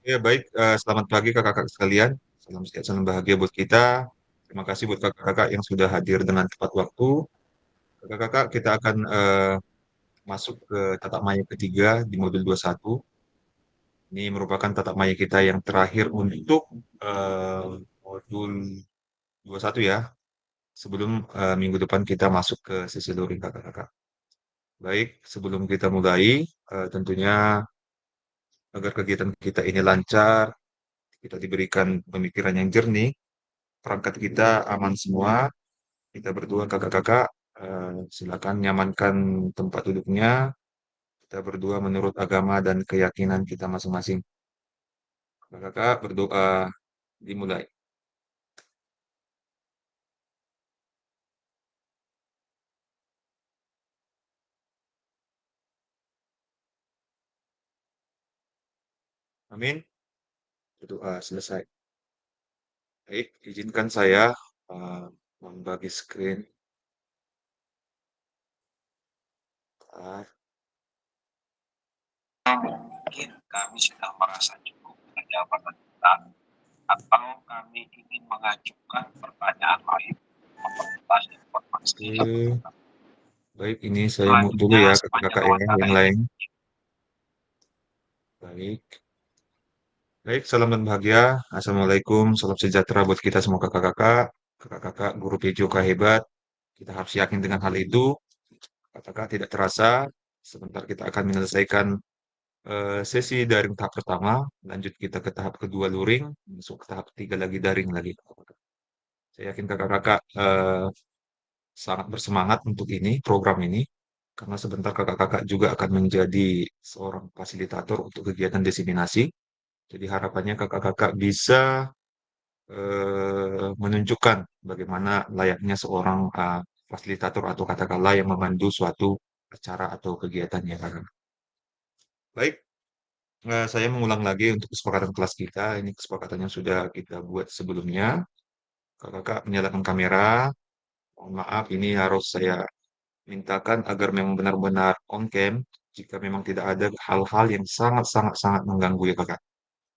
Ya, baik. Selamat pagi kakak-kakak sekalian. Salam sehat, salam bahagia buat kita. Terima kasih buat kakak-kakak yang sudah hadir dengan tepat waktu. Kakak-kakak, kita akan masuk ke tatap maya ketiga di modul 21. Ini merupakan tatap maya kita yang terakhir untuk modul 21 ya. Sebelum minggu depan kita masuk ke sesi luring kakak-kakak. Baik, sebelum kita mulai, tentunya agar kegiatan kita ini lancar, kita diberikan pemikiran yang jernih, perangkat kita aman semua. Kita berdua kakak-kakak, silakan nyamankan tempat duduknya. Kita berdua menurut agama dan keyakinan kita masing-masing. Kakak-kakak berdoa dimulai. Amin. Berdoa selesai. Baik, izinkan saya uh, membagi screen. Bentar. Mungkin kami sedang merasa cukup dengan jawaban kita, atau kami ingin mengajukan pertanyaan lain, memperluas informasi. Oke. Baik, ini saya mau dulu Selanjutnya, ya sepanjang kakak-kakak ya, wawancara yang ini, lain. Baik. Baik, salam dan bahagia. Assalamualaikum, salam sejahtera buat kita semua kakak-kakak. Kakak-kakak, guru PJOK hebat. Kita harus yakin dengan hal itu. Kakak-kakak tidak terasa, sebentar kita akan menyelesaikan sesi daring tahap pertama. Lanjut kita ke tahap kedua luring, masuk ke tahap ketiga lagi daring lagi. Saya yakin kakak-kakak sangat bersemangat untuk ini, program ini. Karena sebentar kakak-kakak juga akan menjadi seorang fasilitator untuk kegiatan diseminasi. Jadi harapannya kakak-kakak bisa menunjukkan bagaimana layaknya seorang fasilitator atau katakanlah yang memandu suatu acara atau kegiatannya kakak. Baik, saya mengulang lagi untuk kesepakatan kelas kita. Ini kesepakatan yang sudah kita buat sebelumnya. Kakak-kakak menyalakan kamera. Mohon maaf, ini harus saya mintakan agar memang benar-benar on cam jika memang tidak ada hal-hal yang sangat-sangat mengganggu ya kakak.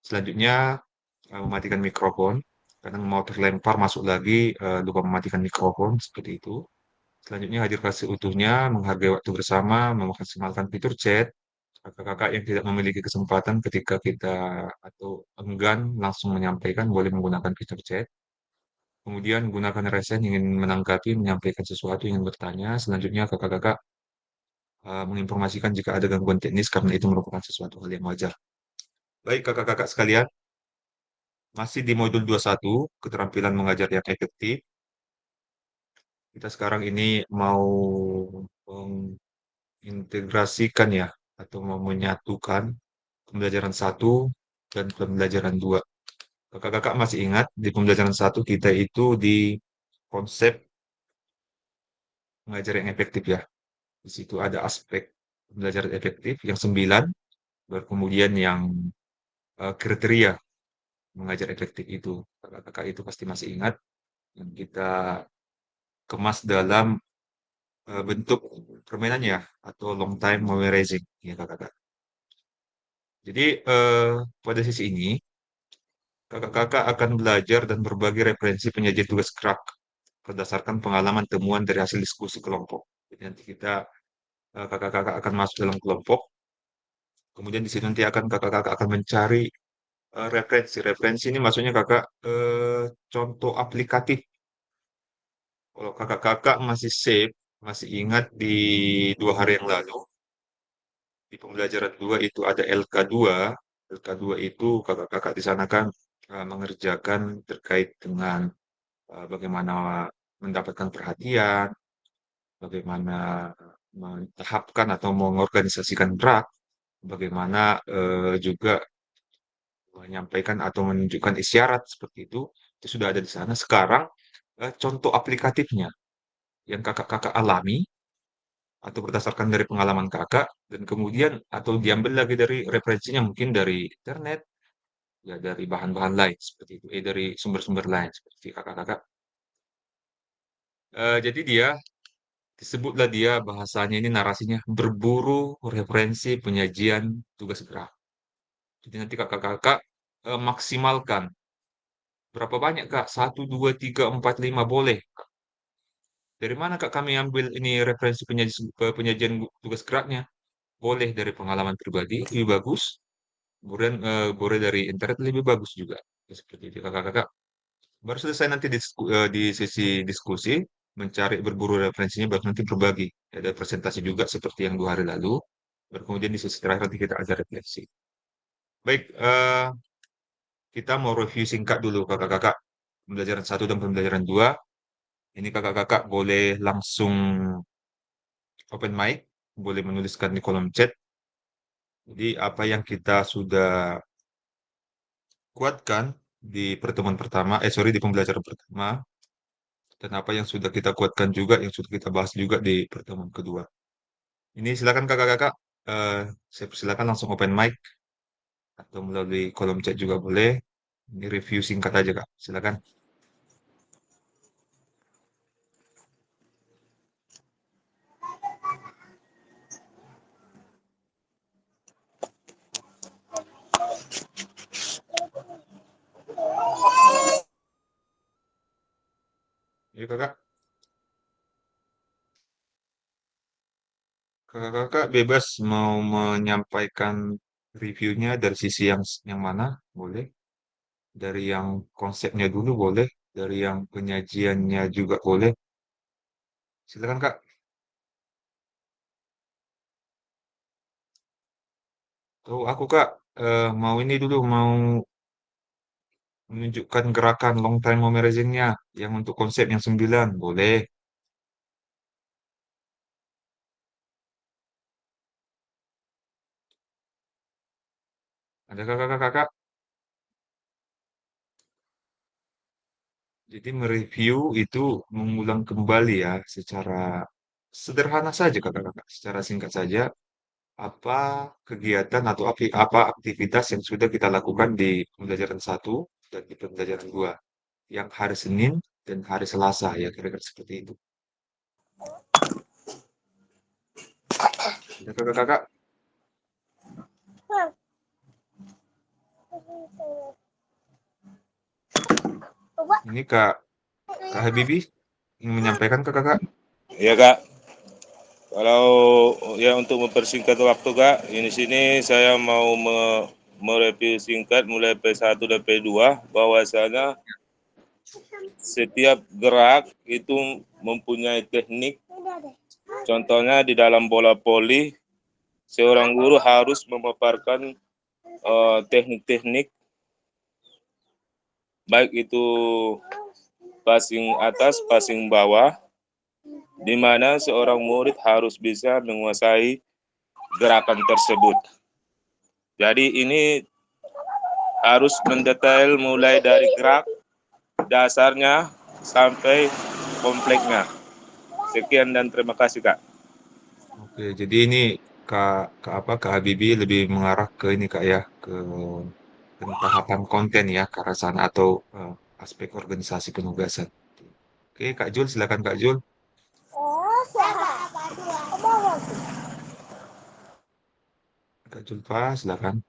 Selanjutnya mematikan mikrofon. Kadang mau terlempar masuk lagi, lupa mematikan mikrofon seperti itu. Selanjutnya hadirkan seutuhnya, menghargai waktu bersama, memaksimalkan fitur chat. Kakak-kakak yang tidak memiliki kesempatan ketika kita atau enggan langsung menyampaikan boleh menggunakan fitur chat. Kemudian gunakan resen ingin menanggapi, menyampaikan sesuatu, ingin bertanya. Selanjutnya kakak-kakak menginformasikan jika ada gangguan teknis karena itu merupakan sesuatu hal yang wajar. Baik kakak-kakak sekalian, masih di modul 21, keterampilan mengajar yang efektif. Kita sekarang ini mau mengintegrasikan ya, atau mau menyatukan pembelajaran satu dan pembelajaran dua. Kakak-kakak masih ingat di pembelajaran satu kita itu di konsep mengajar yang efektif ya. Di situ ada aspek pembelajaran efektif yang 9, baru kemudian yang kriteria mengajar efektif itu. Kakak-kakak itu pasti masih ingat yang kita kemas dalam bentuk permainan ya, atau long time memorizing ya kakak-kakak. Jadi pada sisi ini kakak-kakak akan belajar dan berbagi referensi penyajian tugas kerak berdasarkan pengalaman temuan dari hasil diskusi kelompok. Jadi nanti kita kakak-kakak akan masuk dalam kelompok, kemudian di sini nanti akan kakak-kakak akan mencari referensi. Referensi ini maksudnya kakak contoh aplikatif. Kalau kakak-kakak masih save, masih ingat di 2 hari yang lalu, di pembelajaran 2 itu ada LK2. LK2 itu kakak-kakak di sana kan mengerjakan terkait dengan bagaimana mendapatkan perhatian, bagaimana mentahapkan atau mengorganisasikan gerak, bagaimana juga menyampaikan atau menunjukkan isyarat seperti itu sudah ada di sana. Sekarang contoh aplikatifnya yang kakak-kakak alami atau berdasarkan dari pengalaman kakak dan kemudian atau diambil lagi dari referensinya mungkin dari internet ya dari bahan-bahan lain seperti itu dari sumber-sumber lain seperti kakak-kakak. Jadi dia disebutlah dia bahasanya ini narasinya berburu referensi penyajian tugas gerak. Jadi nanti kakak-kakak maksimalkan. Berapa banyak, Kak? 1, 2, 3, 4, 5 boleh. Dari mana, Kak, kami ambil ini referensi penyajian tugas geraknya? Boleh dari pengalaman pribadi, lebih bagus. Kemudian boleh dari internet, lebih bagus juga. Ya, seperti itu, Kakak-kakak. Baru selesai nanti di sesi diskusi, mencari berburu referensinya, baru nanti berbagi. Ada presentasi juga seperti yang 2 hari lalu. Baru kemudian di sesi terakhir nanti kita ada refleksi. Baik, kita mau review singkat dulu, Kakak-kakak. Pembelajaran 1 dan pembelajaran 2. Ini kakak-kakak boleh langsung open mic, boleh menuliskan di kolom chat. Jadi apa yang kita sudah kuatkan di pertemuan pertama, di pembelajaran pertama, dan apa yang sudah kita kuatkan juga, yang sudah kita bahas juga di pertemuan kedua. Ini silakan kakak-kakak, saya persilakan langsung open mic atau melalui kolom chat juga boleh. Ini review singkat aja kak, silakan. Ini kakak, kakak-kakak bebas mau menyampaikan reviewnya dari sisi yang mana, boleh. Dari yang konsepnya dulu boleh, dari yang penyajiannya juga boleh. Silakan Kak. Oh, aku Kak mau ini dulu mau menunjukkan gerakan long time memorizing-nya yang untuk konsep yang 9, boleh. Ada kakak-kakak. Jadi mereview itu mengulang kembali ya secara sederhana saja kakak-kakak, secara singkat saja apa kegiatan atau apa aktivitas yang sudah kita lakukan di pembelajaran 1 dan di pembelajaran 2 yang hari Senin dan hari Selasa ya kira-kira seperti itu. Ya, kakak-kakak, ini Kak Habibie ingin menyampaikan ke kakak. Ya Kak, kalau ya untuk mempersingkat waktu Kak, ini sini saya mau mereview singkat mulai P1 dan P2 bahwasanya setiap gerak itu mempunyai teknik. Contohnya di dalam bola voli, seorang guru harus memaparkan teknik-teknik baik itu passing atas, passing bawah, di mana seorang murid harus bisa menguasai gerakan tersebut. Jadi ini harus mendetail mulai dari gerak dasarnya sampai kompleknya. Sekian dan terima kasih Kak. Oke, jadi ini Kak Habibie lebih mengarah ke ini Kak ya, ke pentahapan konten ya ke arah sana atau aspek organisasi penugasan. Oke, Kak Jul, silakan Kak Jul. Kak Julfa, silakan.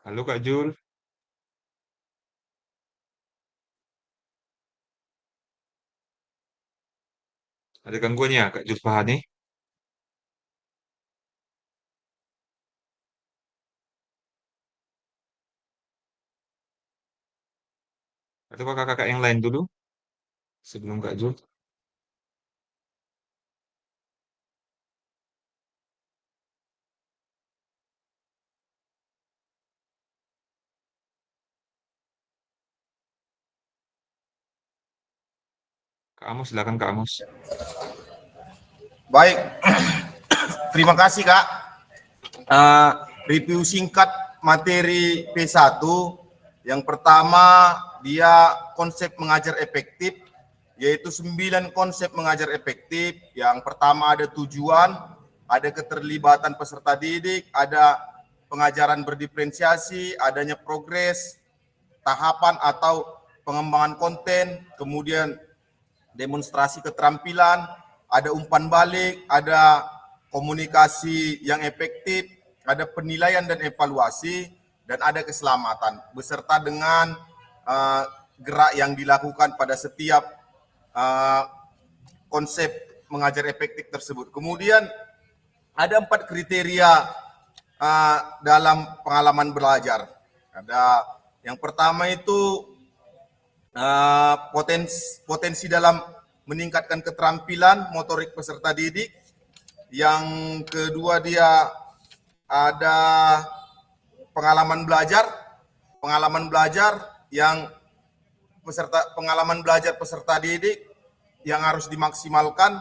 Halo Kak Jul, ada gangguan ya Kak Julfa nih? Atau kakak-kakak yang lain dulu sebelum Kak Jul? Kak Amos, silakan Kak Amos. Baik, terima kasih Kak. Review singkat materi P1. Yang pertama, dia konsep mengajar efektif, yaitu 9 konsep mengajar efektif. Yang pertama ada tujuan, ada keterlibatan peserta didik, ada pengajaran berdiferensiasi, adanya progres, tahapan atau pengembangan konten, kemudian demonstrasi keterampilan, ada umpan balik, ada komunikasi yang efektif, ada penilaian dan evaluasi, dan ada keselamatan beserta dengan gerak yang dilakukan pada setiap konsep mengajar efektif tersebut. Kemudian ada 4 kriteria dalam pengalaman belajar. Ada yang pertama itu potensi dalam meningkatkan keterampilan motorik peserta didik. Yang kedua dia ada pengalaman belajar yang pengalaman belajar peserta didik yang harus dimaksimalkan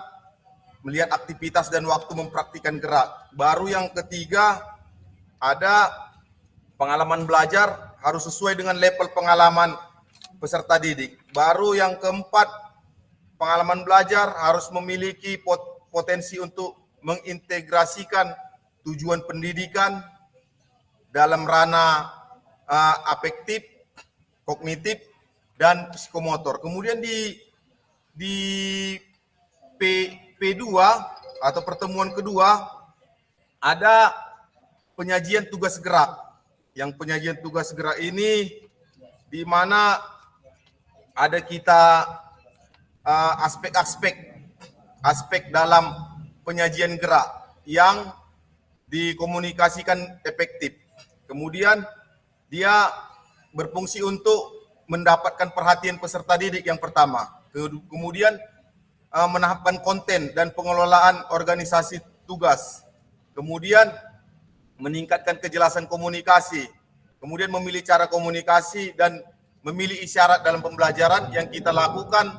melihat aktivitas dan waktu mempraktikkan gerak. Baru yang ketiga ada pengalaman belajar harus sesuai dengan level pengalaman peserta didik. Baru yang keempat, pengalaman belajar harus memiliki potensi untuk mengintegrasikan tujuan pendidikan dalam ranah afektif, kognitif, dan psikomotor. Kemudian di P2 atau pertemuan kedua ada penyajian tugas gerak. Yang penyajian tugas gerak ini di mana ada kita aspek dalam penyajian gerak yang dikomunikasikan efektif. Kemudian dia berfungsi untuk mendapatkan perhatian peserta didik yang pertama. Kemudian menahapkan konten dan pengelolaan organisasi tugas. Kemudian meningkatkan kejelasan komunikasi. Kemudian memilih cara komunikasi dan memilih isyarat dalam pembelajaran yang kita lakukan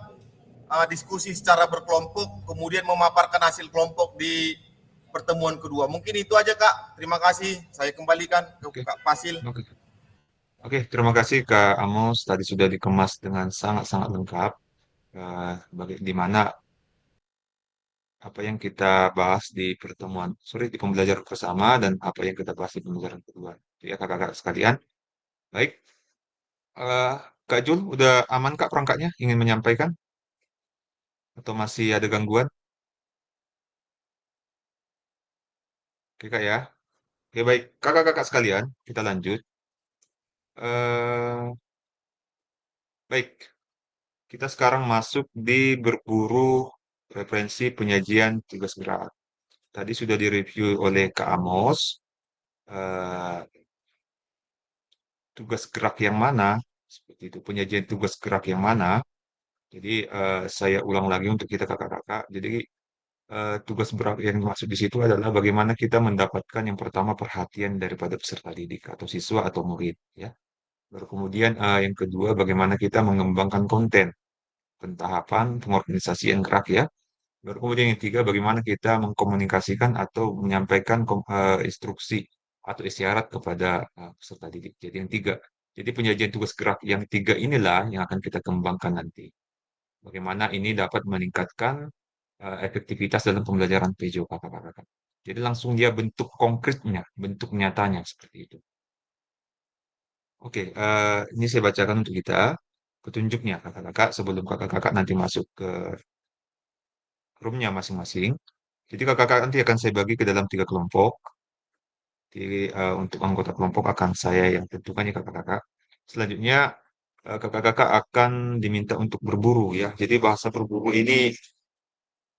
diskusi secara berkelompok, kemudian memaparkan hasil kelompok di pertemuan kedua. Mungkin itu aja Kak. Terima kasih. Saya kembalikan ke Kak Fasil. Oke, terima kasih Kak Amos. Tadi sudah dikemas dengan sangat-sangat lengkap. Di mana apa yang kita bahas di di pembelajaran bersama dan apa yang kita bahas di pembelajaran kedua. Ya kakak-kakak sekalian. Baik, Kak Jul, udah aman Kak perangkatnya? Ingin menyampaikan? Atau masih ada gangguan? Oke Kak ya. Oke baik, kakak-kakak sekalian, kita lanjut. Baik, kita sekarang masuk di berburu referensi penyajian tugas gerak. Tadi sudah direview oleh Kak Amos. Tugas gerak yang mana? Seperti itu, penyajian tugas gerak yang mana? Jadi saya ulang lagi untuk kita kakak-kakak. Jadi tugas gerak yang dimaksud di situ adalah bagaimana kita mendapatkan yang pertama perhatian daripada peserta didik atau siswa atau murid, ya. Baru kemudian yang kedua bagaimana kita mengembangkan konten, pentahapan, pengorganisasian gerak ya. Baru kemudian yang ketiga bagaimana kita mengkomunikasikan atau menyampaikan instruksi atau isyarat kepada peserta didik. Jadi yang tiga. Jadi penyajian tugas gerak yang tiga inilah yang akan kita kembangkan nanti. Bagaimana ini dapat meningkatkan efektivitas dalam pembelajaran PJO kakak-kakak. Jadi langsung dia bentuk konkretnya, bentuk nyatanya seperti itu. Oke, ini saya bacakan untuk kita petunjuknya kakak-kakak sebelum kakak-kakak nanti masuk ke roomnya masing-masing. Jadi kakak-kakak nanti akan saya bagi ke dalam 3 kelompok. Jadi untuk anggota kelompok akan saya yang tentukan ya kakak-kakak. Selanjutnya kakak-kakak akan diminta untuk berburu ya. Jadi bahasa berburu ini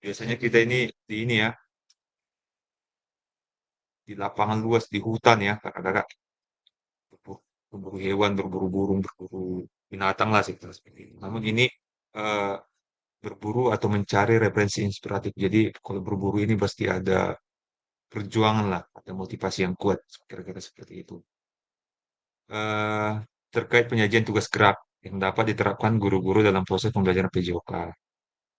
biasanya kita ini ya di lapangan luas di hutan ya kakak-kakak. Berburu hewan, berburu burung, berburu binatang lah seperti itu. Namun ini berburu atau mencari referensi inspiratif. Jadi kalau berburu ini pasti ada perjuangan lah, ada motivasi yang kuat, kira-kira seperti itu. Terkait penyajian tugas gerak yang dapat diterapkan guru-guru dalam proses pembelajaran PJOK.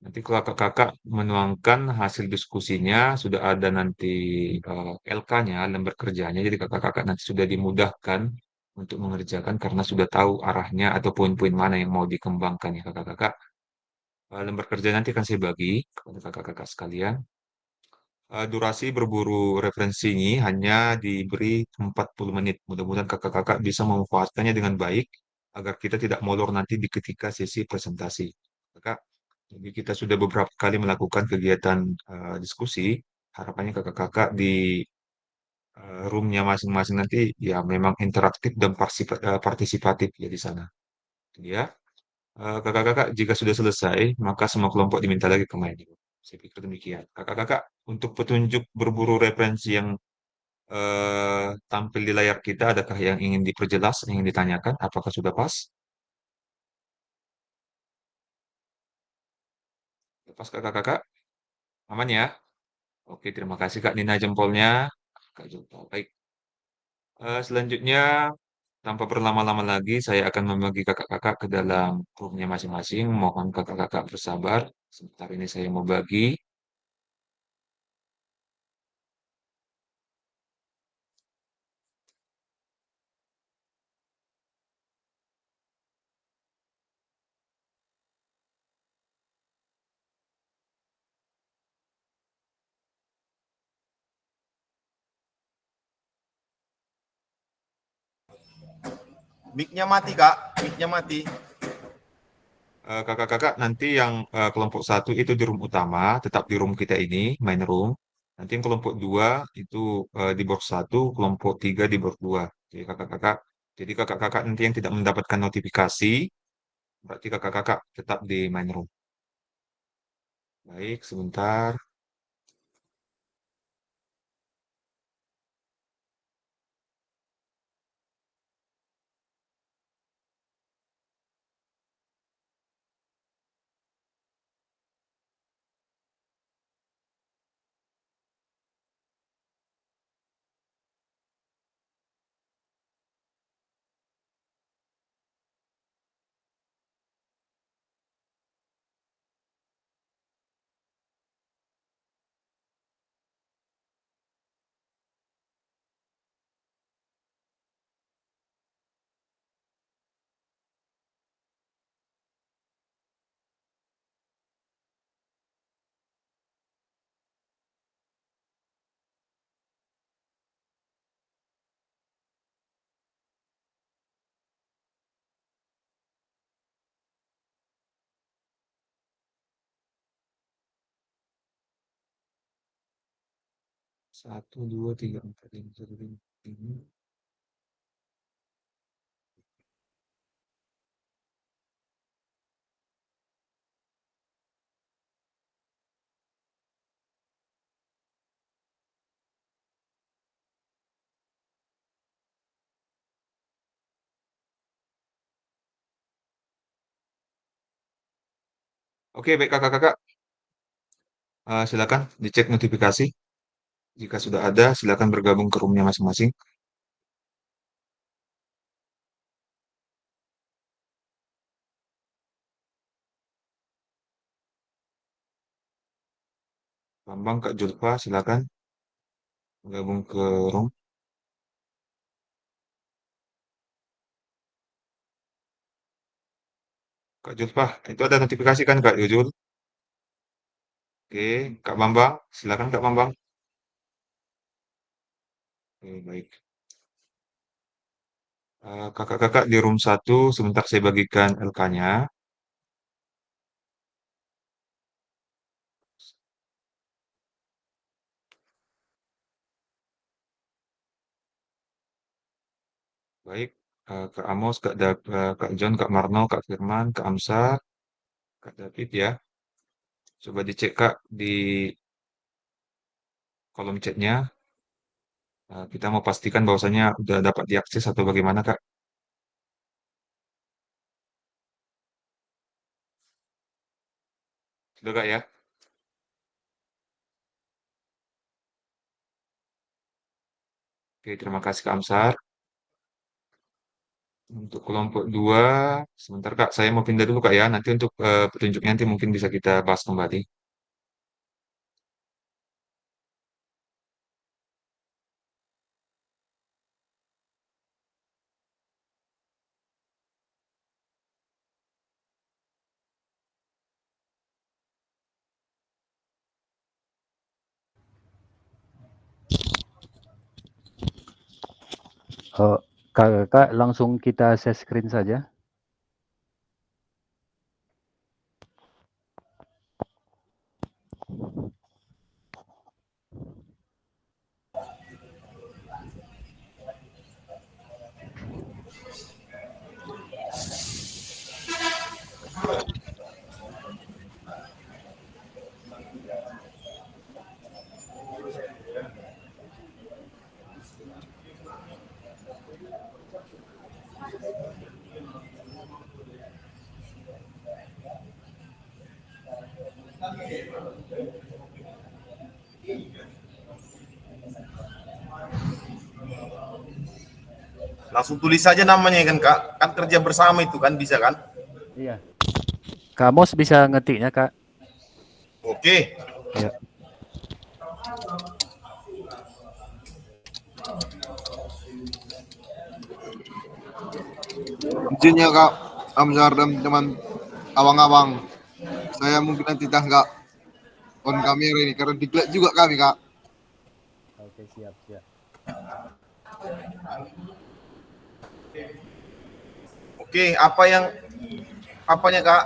Nanti kalau kakak-kakak menuangkan hasil diskusinya, sudah ada nanti LK-nya, lembar kerjanya, jadi kakak-kakak nanti sudah dimudahkan untuk mengerjakan karena sudah tahu arahnya atau poin-poin mana yang mau dikembangkan ya kakak-kakak. Lembar kerja nanti akan saya bagi kepada kakak-kakak sekalian. Durasi berburu referensi ini hanya diberi 40 menit. Mudah-mudahan kakak-kakak bisa memanfaatkannya dengan baik agar kita tidak molor nanti di ketika sesi presentasi. Kakak, Jadi kita sudah beberapa kali melakukan kegiatan diskusi. Harapannya kakak-kakak di roomnya masing-masing nanti ya memang interaktif dan partisipatif ya di sana. Jadi ya, kakak-kakak jika sudah selesai, maka semua kelompok diminta lagi ke main. Saya pikir demikian. Kakak-kakak untuk petunjuk berburu referensi yang tampil di layar kita, adakah yang ingin diperjelas, yang ingin ditanyakan? Apakah sudah pas? Pas kakak-kakak? Aman ya? Oke, terima kasih Kak Nina jempolnya. Kak Jumpa. Baik. Selanjutnya, tanpa berlama-lama lagi, saya akan membagi kakak-kakak ke dalam roomnya masing-masing. Mohon kakak-kakak bersabar. Sebentar ini saya mau bagi. Mic-nya mati, Kak. Mic-nya mati. Kakak-kakak nanti yang kelompok satu itu di room utama, tetap di room kita ini, main room. Nanti yang kelompok dua itu di box satu, kelompok tiga di box dua. Jadi kakak-kakak nanti yang tidak mendapatkan notifikasi, berarti kakak-kakak tetap di main room. Baik, sebentar. Satu, dua, tiga, empat, lima, satu, lima, ini. Oke, baik kakak-kakak. Silakan dicek notifikasi. Jika sudah ada, silakan bergabung ke roomnya masing-masing. Bambang, Kak Julfa, silakan bergabung ke room. Kak Julfa, itu ada notifikasi kan Kak Jujul? Oke, Kak Bambang, silakan Kak Bambang. Oke, baik. Kakak-kakak di room 1, sebentar saya bagikan LK-nya. Baik, Kak Amos, Kak John, Kak Marno, Kak Firman, Kak Amsar, Kak David ya. Coba dicek Kak di kolom chatnya. Kita mau pastikan bahwasanya udah dapat diakses atau bagaimana Kak? Sudah Kak ya? Oke, terima kasih Kak Amsar. Untuk kelompok 2, sebentar Kak, saya mau pindah dulu Kak ya. Nanti untuk petunjuknya nanti mungkin bisa kita bahas kembali. Kakak langsung kita share screen saja. Langsung tulis saja namanya kan Kak. Kan kerja bersama itu kan bisa kan? Iya. Kak Amos bisa ngetiknya, Kak. Oke. Ya. Izinnya Kak Amzar dan teman abang-abang. Saya mungkin nanti nggak on kamera ini karena diklat juga kami Kak. Oke, siap. Oke, apanya Kak?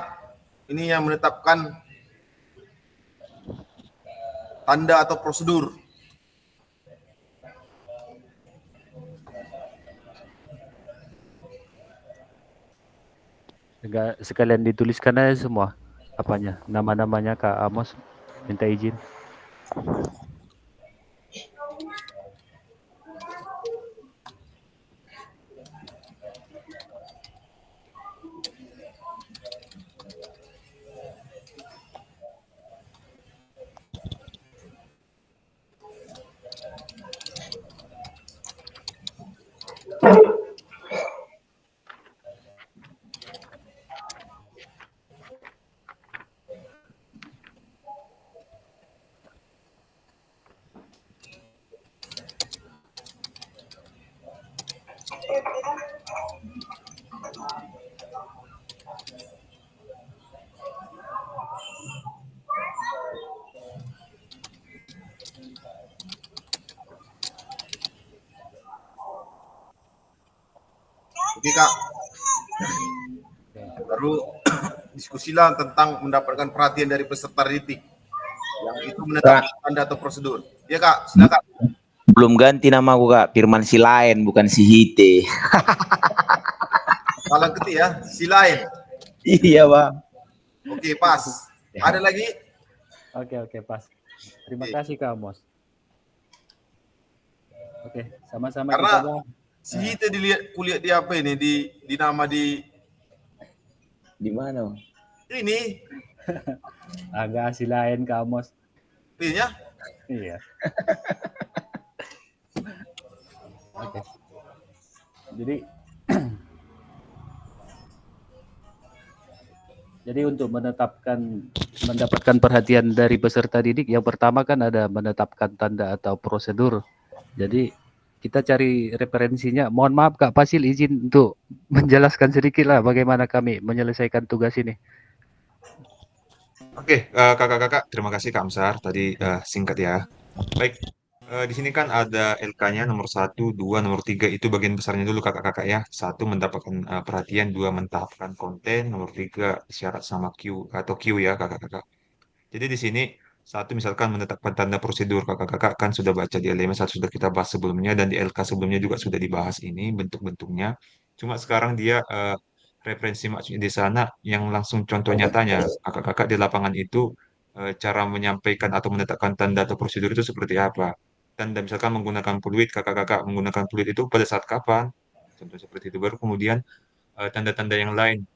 Ini yang menetapkan tanda atau prosedur. Enggak, sekalian dituliskan aja semua apanya, nama-namanya Kak Amos minta izin. Oke Kak. Baru diskusilah tentang mendapatkan perhatian dari peserta didik. Yang itu menetapkan tanda atau prosedur. Ya Kak, silakan. Belum ganti nama aku Kak, Firman Silain bukan si Hite. Salah ketik ya, si lain. Iya Bang. Oke, pas. Ada lagi? Oke, pas. Terima kasih Kak Amos. Oke, sama-sama Karena kita Bang. si Hite dilihat kuliah di apa ini di nama di Di mana? ini Agak asli lain Kak Amos. ini ya. Iya. Oke. Jadi untuk mendapatkan perhatian dari peserta didik, yang pertama kan ada menetapkan tanda atau prosedur. Jadi kita cari referensinya. Mohon maaf Kak Fasil, izin untuk menjelaskan sedikit lah bagaimana kami menyelesaikan tugas ini. Oke, kakak-kakak, terima kasih Kak Amsar. Tadi singkat ya. Baik, di sini kan ada LK-nya nomor 1, 2, nomor 3. Itu bagian besarnya dulu kakak-kakak ya. 1 mendapatkan perhatian, 2 mentahapkan konten, nomor 3 syarat sama Q atau Q ya kakak-kakak. Jadi di sini 1 misalkan menetapkan tanda prosedur, kakak-kakak kan sudah baca di LMS 1 sudah kita bahas sebelumnya, dan di LK sebelumnya juga sudah dibahas ini bentuk-bentuknya. Cuma sekarang dia referensi maksudnya di sana yang langsung contoh nyatanya. Kakak-kakak di lapangan itu cara menyampaikan atau menetapkan tanda atau prosedur itu seperti apa. Tanda misalkan menggunakan fluid, kakak-kakak menggunakan fluid itu pada saat kapan? Contoh seperti itu. Baru kemudian tanda-tanda yang lain.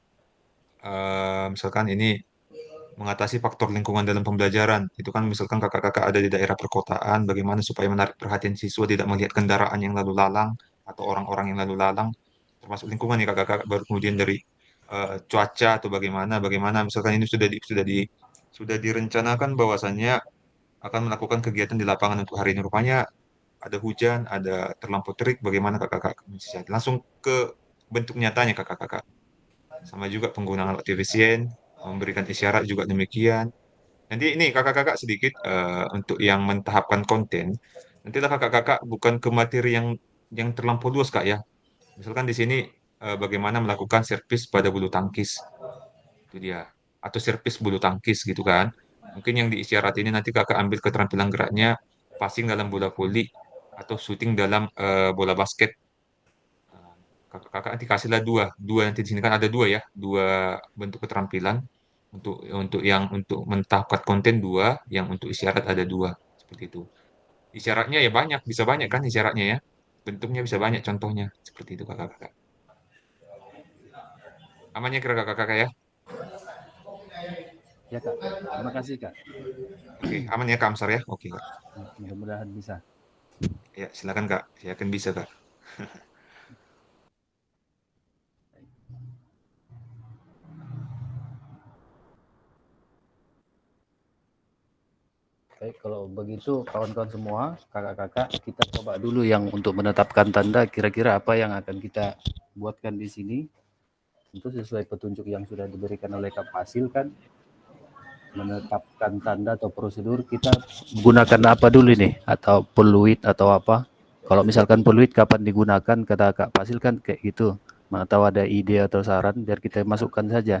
Misalkan ini mengatasi faktor lingkungan dalam pembelajaran. Itu kan misalkan kakak-kakak ada di daerah perkotaan, bagaimana supaya menarik perhatian siswa tidak melihat kendaraan yang lalu lalang atau orang-orang yang lalu lalang, termasuk lingkungan nih kakak-kakak. Baru kemudian dari cuaca atau bagaimana misalkan ini sudah direncanakan bahwasannya akan melakukan kegiatan di lapangan untuk hari ini. Rupanya ada hujan, ada terlampau terik, bagaimana kakak-kakak mensiasati. Langsung ke bentuk nyatanya kakak-kakak. Sama juga penggunaan alat efisien, memberikan isyarat juga demikian. Nanti ini kakak-kakak sedikit untuk yang mentahapkan konten. Nantilah kakak-kakak bukan ke materi yang terlampau luas kak ya. Misalkan di sini bagaimana melakukan servis pada bulu tangkis, itu dia. Atau servis bulu tangkis gitu kan. Mungkin yang diisyarat ini nanti kakak ambil keterampilan geraknya, passing dalam bola voli atau shooting dalam bola basket. Nah, kakak-kakak nanti kasihlah dua nanti di sini kan ada dua ya, dua bentuk keterampilan untuk mentahapkan konten dua, yang untuk isyarat ada dua seperti itu. Isyaratnya ya banyak, bisa banyak kan isyaratnya ya, bentuknya bisa banyak contohnya seperti itu kakak-kakak. Amannya kira kakak-kakak ya? Ya Kak, terima kasih Kak. Oke, aman ya Kak Amsar ya? Oke Kak. Mudah-mudahan bisa. Ya silakan Kak, saya yakin bisa Kak. Baik, kalau begitu kawan-kawan semua, kakak-kakak, kita coba dulu yang untuk menetapkan tanda kira-kira apa yang akan kita buatkan di sini. Tentu sesuai petunjuk yang sudah diberikan oleh Kak Fasil kan, menetapkan tanda atau prosedur kita gunakan apa dulu nih, atau peluit atau apa. Kalau misalkan peluit kapan digunakan, kata Kak Fasil kan kayak gitu. Mana tahu ada ide atau saran biar kita masukkan saja.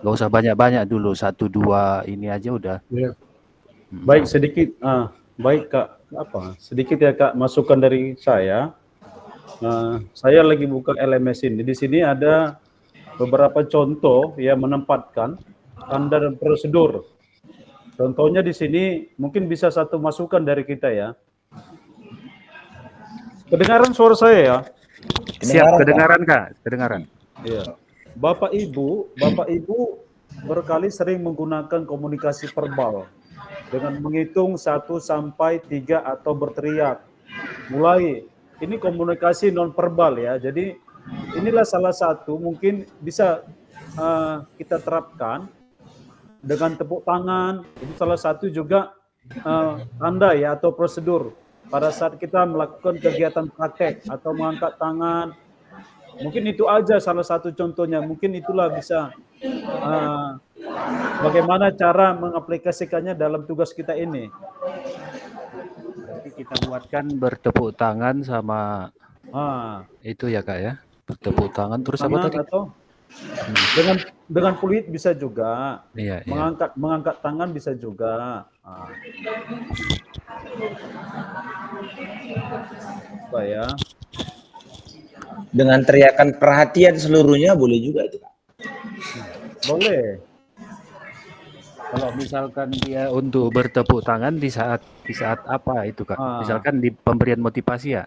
Gak usah banyak-banyak dulu, 1-2 ini aja udah. Ya. Baik sedikit, baik Kak, sedikit ya Kak masukan dari saya. Saya lagi buka LMS ini. Di sini ada beberapa contoh yang menempatkan tanda dan prosedur. Contohnya di sini mungkin bisa satu masukan dari kita ya. Kedengaran suara saya ya? Siap, kedengaran Kak, kedengaran. Iya. Bapak Ibu berkali sering menggunakan komunikasi verbal dengan menghitung 1 sampai 3 atau berteriak. Mulai, ini komunikasi non verbal ya. Jadi inilah salah satu mungkin bisa kita terapkan dengan tepuk tangan. Itu salah satu juga tanda ya atau prosedur pada saat kita melakukan kegiatan praktek atau mengangkat tangan. Mungkin itu aja salah satu contohnya. Mungkin itulah bisa bagaimana cara mengaplikasikannya dalam tugas kita ini. Berarti kita buatkan bertepuk tangan sama itu ya Kak ya. Bertepuk tangan terus apa tadi? Atau dengan peluit bisa juga. Iya, mengangkat tangan bisa juga. Apa ya? Dengan teriakan perhatian seluruhnya boleh juga itu Kak. Boleh. Kalau misalkan dia untuk bertepuk tangan di saat apa itu Kak? Misalkan di pemberian motivasi ya?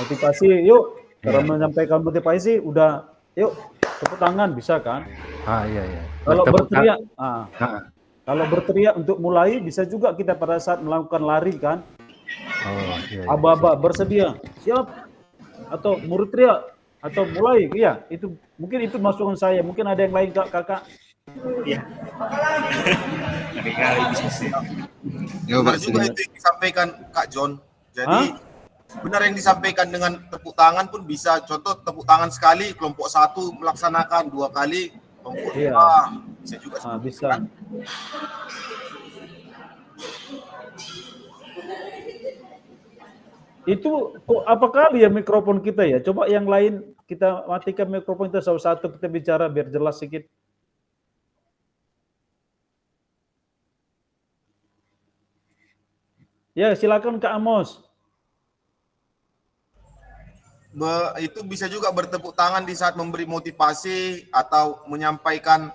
Motivasi, yuk. Cara menyampaikan motivasi udah, yuk tepuk tangan bisa kan? Iya. Kalau berteriak, kalau berteriak untuk mulai bisa juga kita pada saat melakukan lari kan? Aba-aba bersedia, siap. Atau murid teriak atau mulai, iya itu mungkin itu masukan saya. Mungkin ada yang lain kakak. Iya. Kali-kali bisa sih. Benar juga itu yang disampaikan Kak John. Jadi benar yang disampaikan dengan tepuk tangan pun bisa. Contoh tepuk tangan sekali kelompok 1 melaksanakan, 2 kali kelompok 2 bisa juga. Bisa. Kan? Itu kok apa kali ya mikrofon kita ya? Coba yang lain kita matikan mikrofon kita satu-satu kita bicara biar jelas sedikit. Ya silakan Kak Amos. Itu bisa juga bertepuk tangan di saat memberi motivasi atau menyampaikan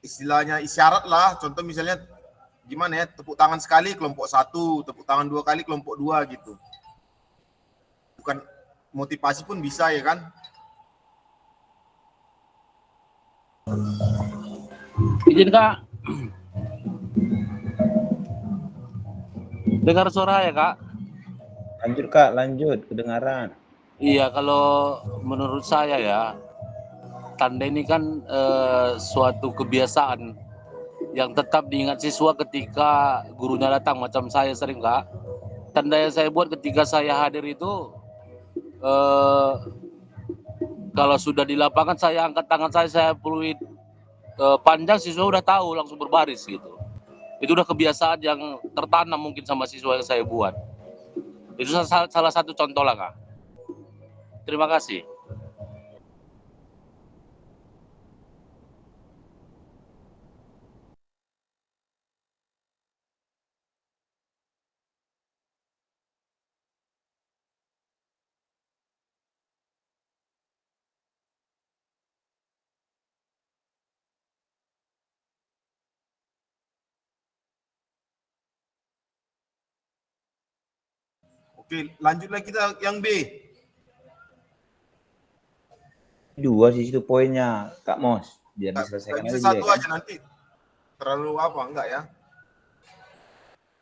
istilahnya isyarat lah. Contoh misalnya gimana ya, tepuk tangan sekali kelompok 1, tepuk tangan 2 kali kelompok 2 gitu. Bukan motivasi pun bisa ya kan? Izin Kak. Dengar suara ya Kak? Lanjut Kak, lanjut, kedengaran. Iya, kalau menurut saya ya, tanda ini kan suatu kebiasaan yang tetap diingat siswa ketika gurunya datang, macam saya sering Kak. Tanda yang saya buat ketika saya hadir itu, kalau sudah di lapangan saya angkat tangan saya peluit panjang, siswa udah tahu langsung berbaris gitu. Itu udah kebiasaan yang tertanam mungkin sama siswa yang saya buat. Itu salah satu contoh lah Kak. Terima kasih. Oke, lanjutlah kita yang B. 2 sih itu poinnya Kak Mos, biar diselesaikan Bisa satu aja nanti. Terlalu apa enggak ya?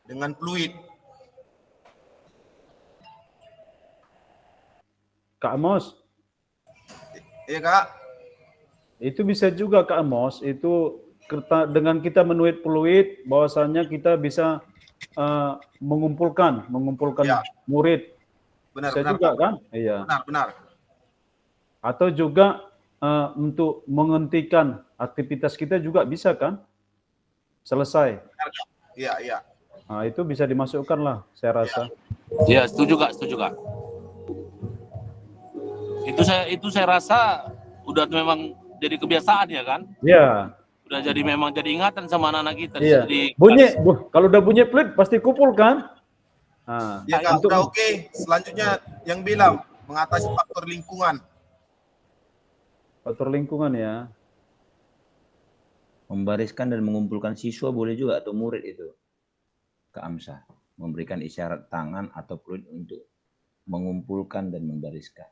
Dengan fluid. Kak Amos. Iya Kak. Itu bisa juga Kak Amos, itu dengan kita menuit peluit bahwasanya kita bisa mengumpulkan Ya. murid. Benar, Bisa benar, juga Pak. kan? Iya. Benar. Atau juga untuk menghentikan aktivitas kita juga bisa kan? Selesai. Iya. Nah, itu bisa dimasukkan lah, saya rasa. Ya, setuju Kak. Itu saya rasa udah memang jadi kebiasaan ya kan? Iya. Udah memang jadi ingatan sama anak-anak kita. Iya. Jadi Kalau udah bunyi peluit pasti kumpul kan? Nah, Ya Kak, udah oke. Selanjutnya yang bilang mengatasi faktor lingkungan. faktor lingkungan ya. Membariskan dan mengumpulkan siswa boleh juga atau murid itu ke AMSA. Memberikan isyarat tangan atau peluit untuk mengumpulkan dan membariskan.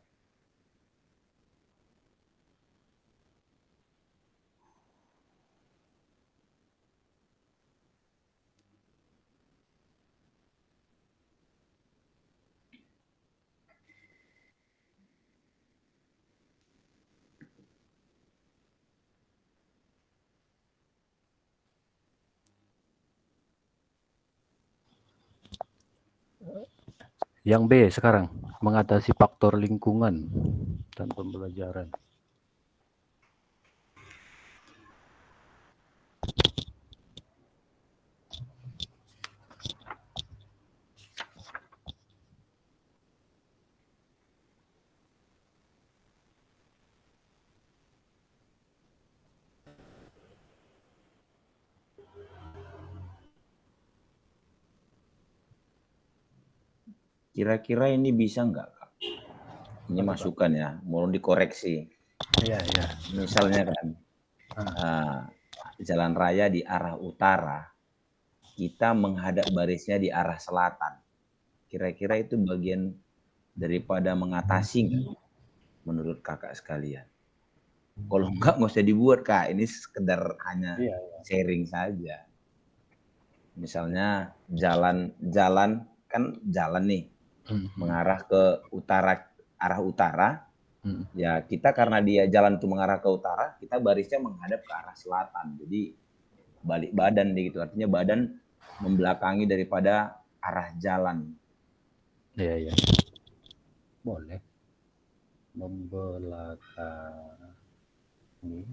Yang B sekarang, mengatasi faktor lingkungan dan pembelajaran. Kira-kira ini bisa nggak, Kak? Ini masukan ya, mohon dikoreksi. Iya. Misalnya kan, jalan raya di arah utara, kita menghadap barisnya di arah selatan. Kira-kira itu bagian daripada mengatasi nggak, menurut kakak sekalian? Kalau nggak usah dibuat, Kak. Ini sekedar hanya sharing saja. Misalnya jalan kan jalan nih, mengarah ke arah utara, ya kita karena dia jalan itu mengarah ke utara, kita barisnya menghadap ke arah selatan. Jadi balik badan gitu, artinya badan membelakangi daripada arah jalan. Iya. Boleh. Membelakangi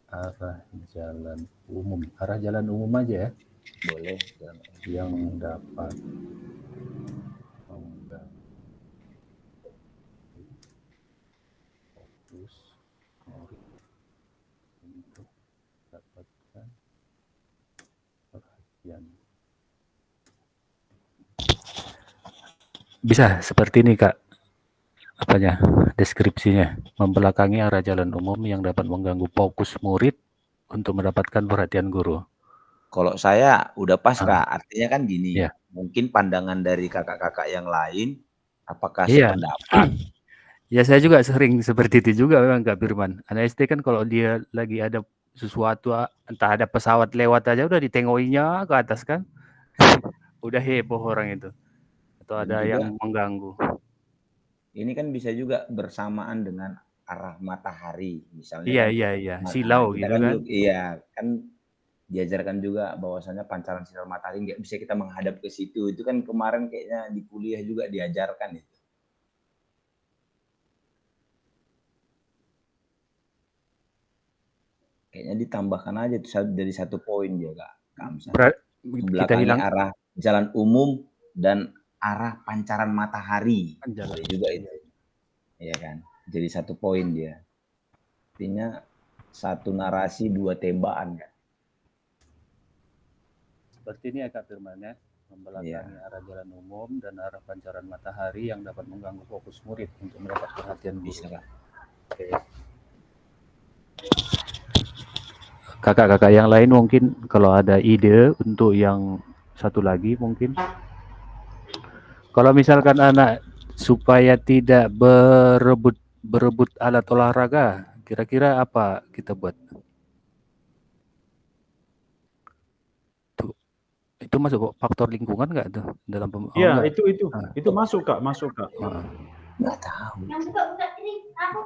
arah jalan umum. Arah jalan umum aja ya. Boleh. Yang dapat fokus murid untuk dapatkan perhatian. Bisa seperti ini Kak, deskripsinya, membelakangi arah jalan umum yang dapat mengganggu fokus murid untuk mendapatkan perhatian guru. Kalau saya udah pas Kak, artinya kan gini, Iya. mungkin pandangan dari kakak-kakak yang lain, apakah Iya. sependapat? Ya saya juga sering seperti itu juga memang Kak Firman. Anak SD kan kalau dia lagi ada sesuatu, entah ada pesawat lewat aja udah ditengokinya ke atas kan. Udah heboh orang itu. Atau Dan ada juga, yang mengganggu. ini kan bisa juga bersamaan dengan arah matahari, misalnya. Iya. Silau gitu kan. Iya, kan diajarkan juga bahwasanya pancaran sinar matahari nggak bisa kita menghadap ke situ. Itu kan kemarin kayaknya di kuliah juga diajarkan itu. Kayaknya ditambahkan aja tuh dari 1 poin dia Kak. Kita hilang arah jalan umum dan arah pancaran matahari. Boleh juga itu. Iya kan? Jadi 1 poin dia. Artinya 1 narasi 2 tembakan kan. Seperti ini ya Kak Firman ya, membelakangi arah jalan umum dan arah pancaran matahari yang dapat mengganggu fokus murid untuk mendapat perhatian guru. Bisa Kak. Oke. Kakak-kakak yang lain mungkin kalau ada ide untuk yang satu lagi mungkin. Kalau misalkan anak supaya tidak berebut alat olahraga, kira-kira apa kita buat? Itu masuk faktor lingkungan nggak tuh dalam Iya, itu masuk Kak. Nggak tahu.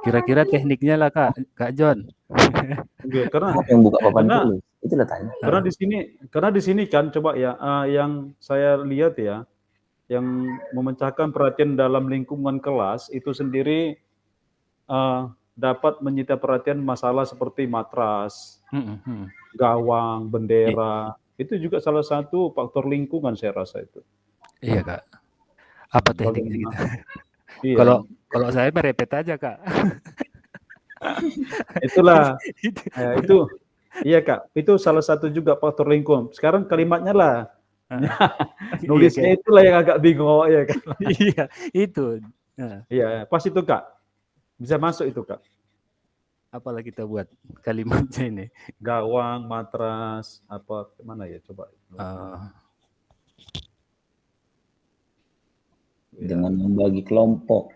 Kira-kira tekniknya lah Kak John. Oke, karena Siapa yang buka papan karena tulis? Itulah tanya. karena di sini kan coba ya, yang saya lihat ya, yang memecahkan perhatian dalam lingkungan kelas itu sendiri dapat menyita perhatian masalah seperti matras, gawang, bendera. Itu juga salah satu faktor lingkungan saya rasa itu. Iya Kak. Apa tekniknya gitu? Iya. Kalau saya merepet aja Kak. Itulah. Itu. Itu iya Kak, itu salah satu juga faktor lingkungan. Sekarang kalimatnya lah. Nulisnya itulah yang agak bingung ya kan. Iya, itu. Iya, pas itu Kak. Bisa masuk itu Kak. Apalah kita buat kalimatnya ini. Gawang, matras, apa mana ya coba. Dengan membagi kelompok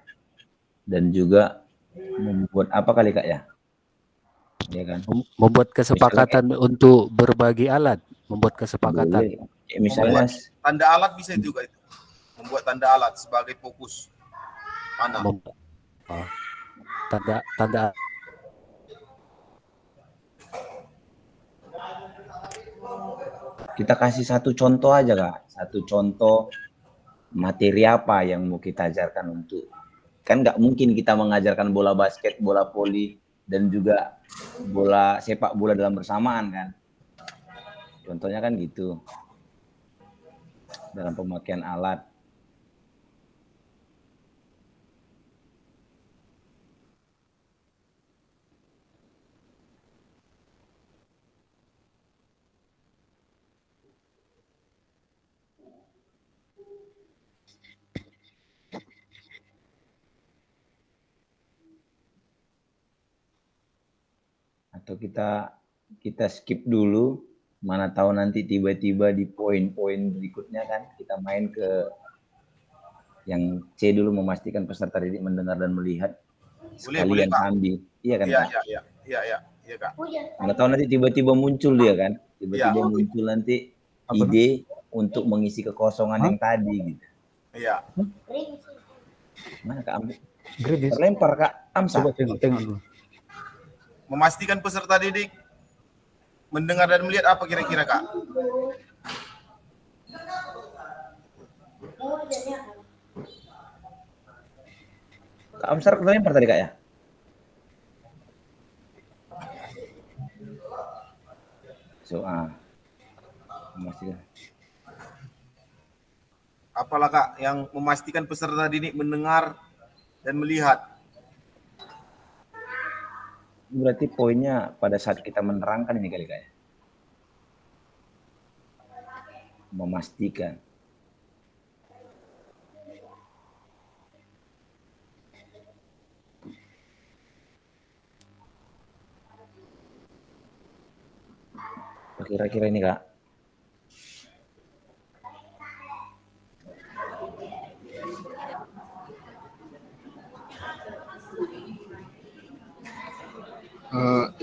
dan juga membuat apa kali Kak ya? Ya kan? Membuat kesepakatan untuk berbagi alat, membuat kesepakatan. Boleh. Ya, misalnya tanda alat bisa juga itu. Membuat tanda alat sebagai fokus. Mana? Tanda kita kasih satu contoh aja Kak, satu contoh materi apa yang mau kita ajarkan untuk, kan nggak mungkin kita mengajarkan bola basket, bola voli, dan juga bola sepak bola dalam bersamaan kan. Contohnya kan gitu, dalam pemakaian alat. Atau kita skip dulu, mana tahu nanti tiba-tiba di poin-poin berikutnya kan kita main ke yang C dulu, memastikan peserta didik mendengar dan melihat sekalian sambil. Iya kan Kak? Iya Kak. Mana tahu nanti tiba-tiba muncul dia kan, tiba-tiba muncul nanti ide untuk mengisi kekosongan yang tadi gitu. Iya. Mana Kak Amri? Terlempar Kak Amsa. Coba tengok dulu. Memastikan peserta didik mendengar dan melihat apa kira-kira Kak? Kak Amsar terlempar tadi Kak ya? Memastikan. Apalah Kak yang memastikan peserta didik mendengar dan melihat? Berarti poinnya pada saat kita menerangkan ini kali Kak ya? Memastikan. Kira-kira ini Kak.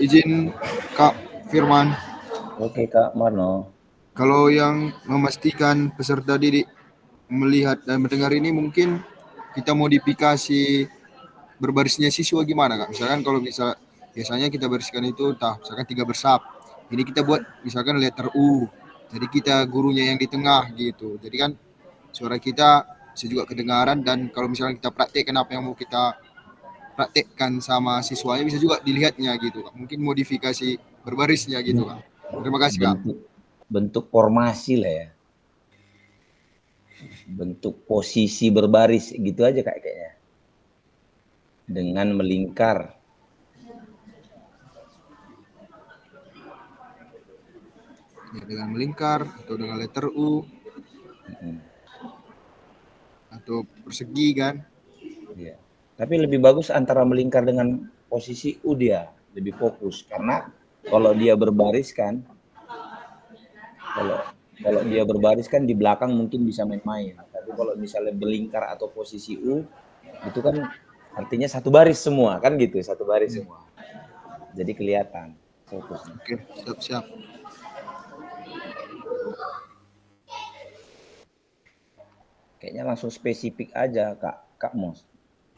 Izin Kak Firman. Oke Kak Marno. Kalau yang memastikan peserta didik melihat dan mendengar ini mungkin kita modifikasi berbarisnya siswa gimana Kak? Misalkan kalau biasanya kita bariskan itu misalkan 3 bersab. Ini kita buat misalkan letter U. Jadi kita gurunya yang di tengah gitu. Jadi kan suara kita bisa juga kedengaran, dan kalau misalnya kita praktekkan apa yang mau kita praktekkan sama siswanya bisa juga dilihatnya gitu Kak. Mungkin modifikasi berbarisnya gitu Kak. Terima kasih Kak. Bentuk formasi lah ya. Bentuk posisi berbaris gitu aja Kak kayaknya. Dengan melingkar. Ya, dengan melingkar atau dengan letter U. Atau persegi kan. Iya. Tapi lebih bagus antara melingkar dengan posisi U, dia lebih fokus, karena kalau dia berbaris kan, kalau dia berbaris kan di belakang mungkin bisa main-main. Tapi kalau misalnya berlingkar atau posisi U, itu kan artinya satu baris semua kan gitu, satu baris semua. Jadi kelihatan fokusnya. Oke, siap-siap. Kayaknya langsung spesifik aja Kak Mos.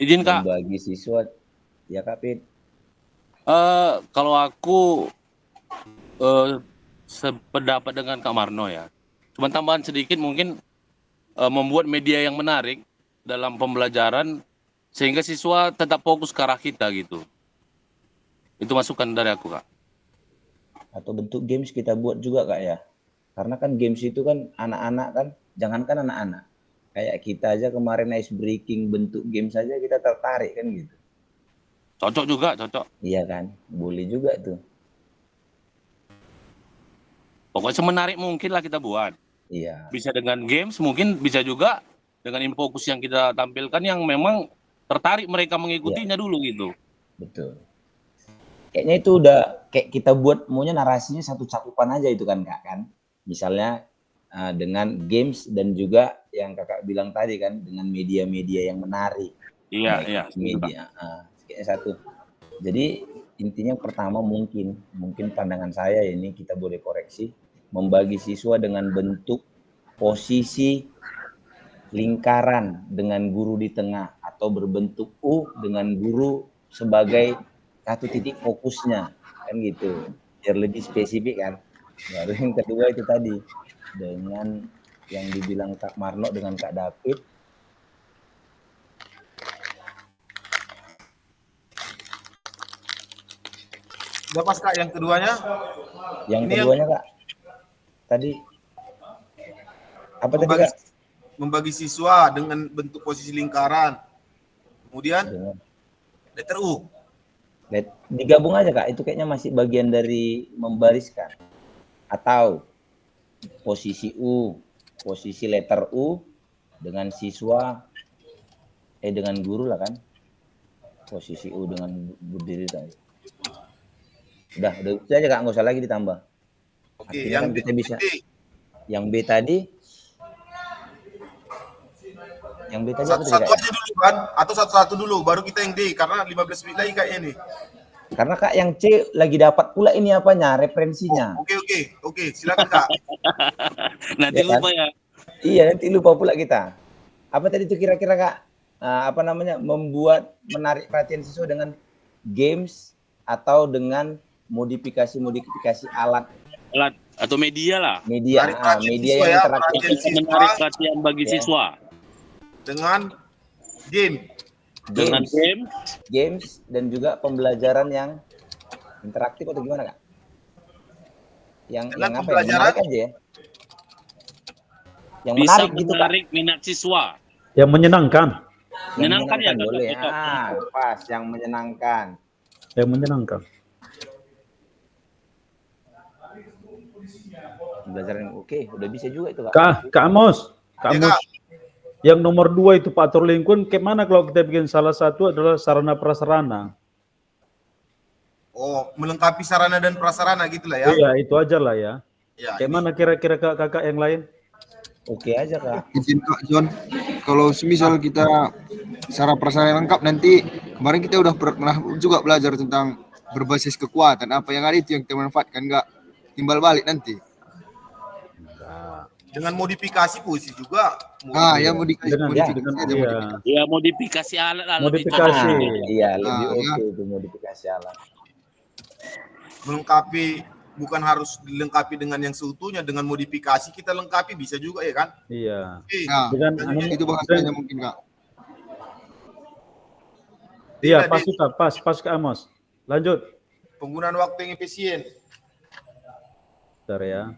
Izin Kak. Bagi siswa, ya Kak Pit. Kalau aku Sependapat dengan Kak Marno ya. Cuma tambahan sedikit mungkin membuat media yang menarik dalam pembelajaran sehingga siswa tetap fokus ke arah kita gitu. Itu masukan dari aku, Kak. Atau bentuk games kita buat juga Kak ya. Karena kan games itu kan anak-anak kan, jangankan anak-anak. Kayak kita aja kemarin ice breaking bentuk game saja kita tertarik kan gitu. Cocok juga, cocok. Iya kan, boleh juga tuh. Pokoknya semenarik mungkin lah kita buat. Iya. Bisa dengan games, mungkin bisa juga dengan infokus yang kita tampilkan yang memang tertarik mereka mengikutinya dulu gitu. Betul. Kayaknya itu udah kayak kita buat maunya narasinya satu cakupan aja itu kan Kak kan. Misalnya dengan games dan juga yang Kakak bilang tadi kan dengan media-media yang menarik. Iya, iya. Media, kayaknya satu. Jadi intinya pertama mungkin pandangan saya ini kita boleh koreksi, membagi siswa dengan bentuk posisi lingkaran dengan guru di tengah atau berbentuk U dengan guru sebagai satu titik fokusnya kan gitu, biar lebih spesifik kan. Baru yang kedua itu tadi dengan yang dibilang Kak Marno dengan Kak David. Udah pas Kak yang keduanya? Yang Ini keduanya Kak, tadi apa tadi Kak? Membagi siswa dengan bentuk posisi lingkaran. Kemudian letter U. Digabung aja Kak, itu kayaknya masih bagian dari membariskan. Atau posisi U, posisi letter U dengan siswa, dengan guru lah kan. Posisi U dengan berdiri tadi. Udah itu aja Kak, nggak usah lagi ditambah. Oke, artinya yang kan kita bisa. B. Yang B tadi satu-satu aja dulu kan, atau satu-satu dulu baru kita yang D karena 15 menit lagi kayaknya nih. Karena Kak yang C lagi dapat pula ini apanya, referensinya. Oke, silakan Kak. Nanti Ya kan? lupa ya. Iya, nanti lupa pula kita. Apa tadi itu kira-kira Kak? Membuat menarik perhatian siswa dengan games atau dengan modifikasi alat atau media lah. Media yang interaktif. Menarik perhatian bagi siswa. Dengan games dan juga pembelajaran yang interaktif atau gimana Kak? Yang apa ya? Menarik aja ya. Yang bisa menarik gitu Kak. Menarik minat siswa. Yang menyenangkan. Menyenangkan ya boleh. Pas yang menyenangkan. Yang menyenangkan. Pembelajaran oke, udah bisa juga itu Kak Amos. Yang nomor 2 itu Pak Lingkun, kemana kalau kita bikin salah satu adalah sarana prasarana? Oh, melengkapi sarana dan prasarana gitulah ya? Iya, itu aja lah ya. Kemana kira-kira kakak yang lain? Oke aja Kak. Izin Kak John, kalau semisal kita sarana prasarana lengkap nanti, kemarin kita udah pernah juga belajar tentang berbasis kekuatan, apa yang ada itu yang kita manfaatkan, nggak timbal balik nanti. Dengan modifikasi puisi juga. Modifikasi alat. Modifikasi. Iya, lebih oke itu modifikasi alat. Melengkapi, bukan harus dilengkapi dengan yang seutuhnya, dengan modifikasi kita lengkapi bisa juga ya kan? Iya. Dengan itu bahasanya mungkin Kak. Iya, pas Kak Amos. Lanjut. Penggunaan waktu yang efisien. Bentar ya.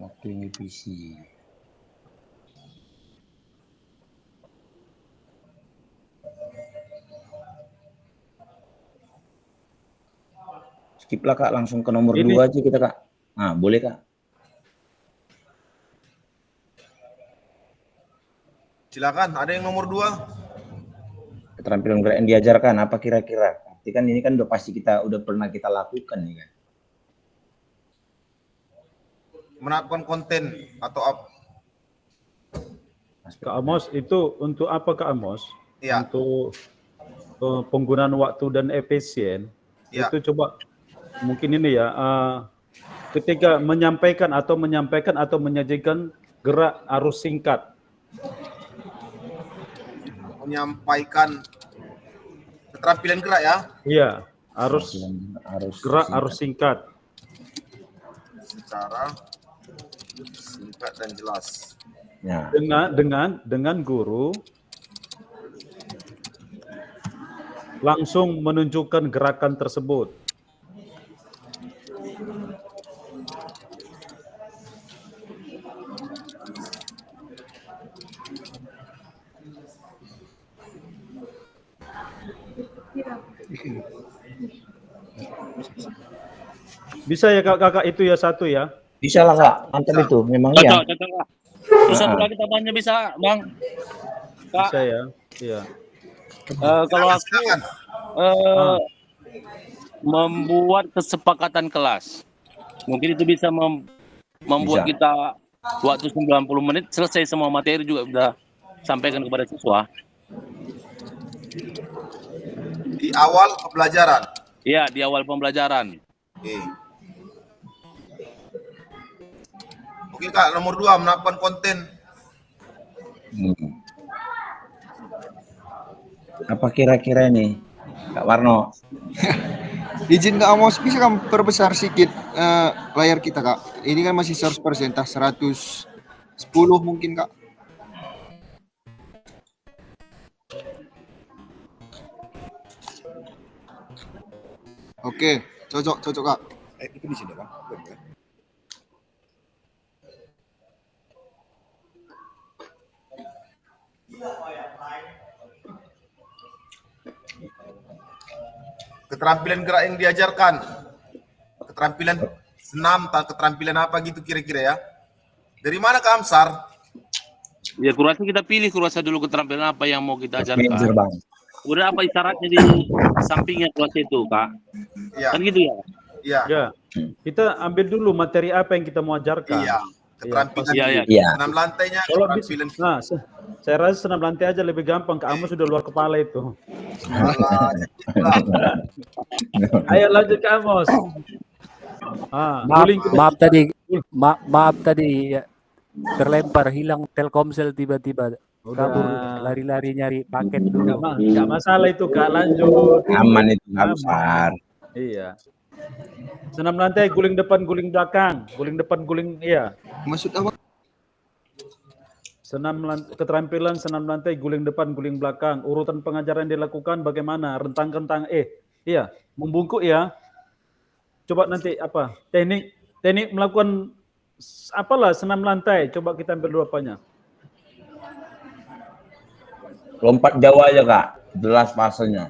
Waktu yang efisien. skip lah Kak, langsung ke nomor Ini. 2 aja kita Kak. Nah, boleh Kak. Silakan, ada yang nomor 2? Keterampilan gerak yang diajarkan apa kira-kira? Berarti kan ini kan udah pasti udah pernah kita lakukan nih kan. Menetapkan konten atau apa? Kak Amos, itu untuk apa Kak Amos? Iya. Untuk penggunaan waktu dan efisien. Ya. Itu coba mungkin ini ya, ketika menyampaikan atau menyajikan gerak arus singkat. Menyampaikan keterampilan gerak ya? Iya, gerak singkat. arus singkat. Secara singkat dan jelas. Ya. Dengan guru langsung menunjukkan gerakan tersebut. Bisa ya kakak itu ya satu ya? Bisa lah Kak, mantap itu. Memang iya. Cocok, Kak. Terus satu lagi tambahannya bisa, Bang. Kak, Bisa ya? Iya. kalau aku membuat kesepakatan kelas, mungkin itu bisa membuat Bisa. kita waktu 90 menit selesai semua materi juga udah sampaikan kepada siswa. Di awal pembelajaran. Iya, di awal pembelajaran. Oke. Oke Kak, nomor 2, menetapkan konten. Apa kira-kira nih Kak Warno? Izin Kak Amos, bisa kan perbesar sedikit layar kita Kak. Ini kan masih 100%, 110 mungkin Kak. Oke, cocok Kak. Itu di sini Bang. Keterampilan gerak yang diajarkan. Keterampilan senam, keterampilan apa gitu kira-kira ya. Dari mana Kak Amsar? Ya, kurasa kita pilih dulu keterampilan apa yang mau kita Manajer, ajarkan. Bang. Udah apa isyaratnya di sampingnya kurasa itu, Kak? Iya. Kan gitu ya? Iya. Ya. Kita ambil dulu materi apa yang kita mau ajarkan. Iya. Keterampilan Iya. Iya. senam lantainya, Kalau keterampilan nah, saya rasa senam lantai aja lebih gampang. Kak Amos sudah luar kepala itu. Ayo lanjut Kak Amos. Maaf tadi ya, terlempar hilang Telkomsel tiba-tiba kabur lari-lari nyari paket dulu. Nggak masalah itu Kak, lanjut. Aman itu Kak besar. Iya. Senam lantai, guling depan, guling belakang, guling depan, guling iya. Maksud apa? Keterampilan senam lantai, guling depan, guling belakang. Urutan pengajaran dilakukan bagaimana? Rentang-rentang iya, membungkuk ya. Coba nanti apa? Teknik melakukan apalah senam lantai. Coba kita ambil dulu apanya. Lompat jauh aja Kak, jelas fasenya.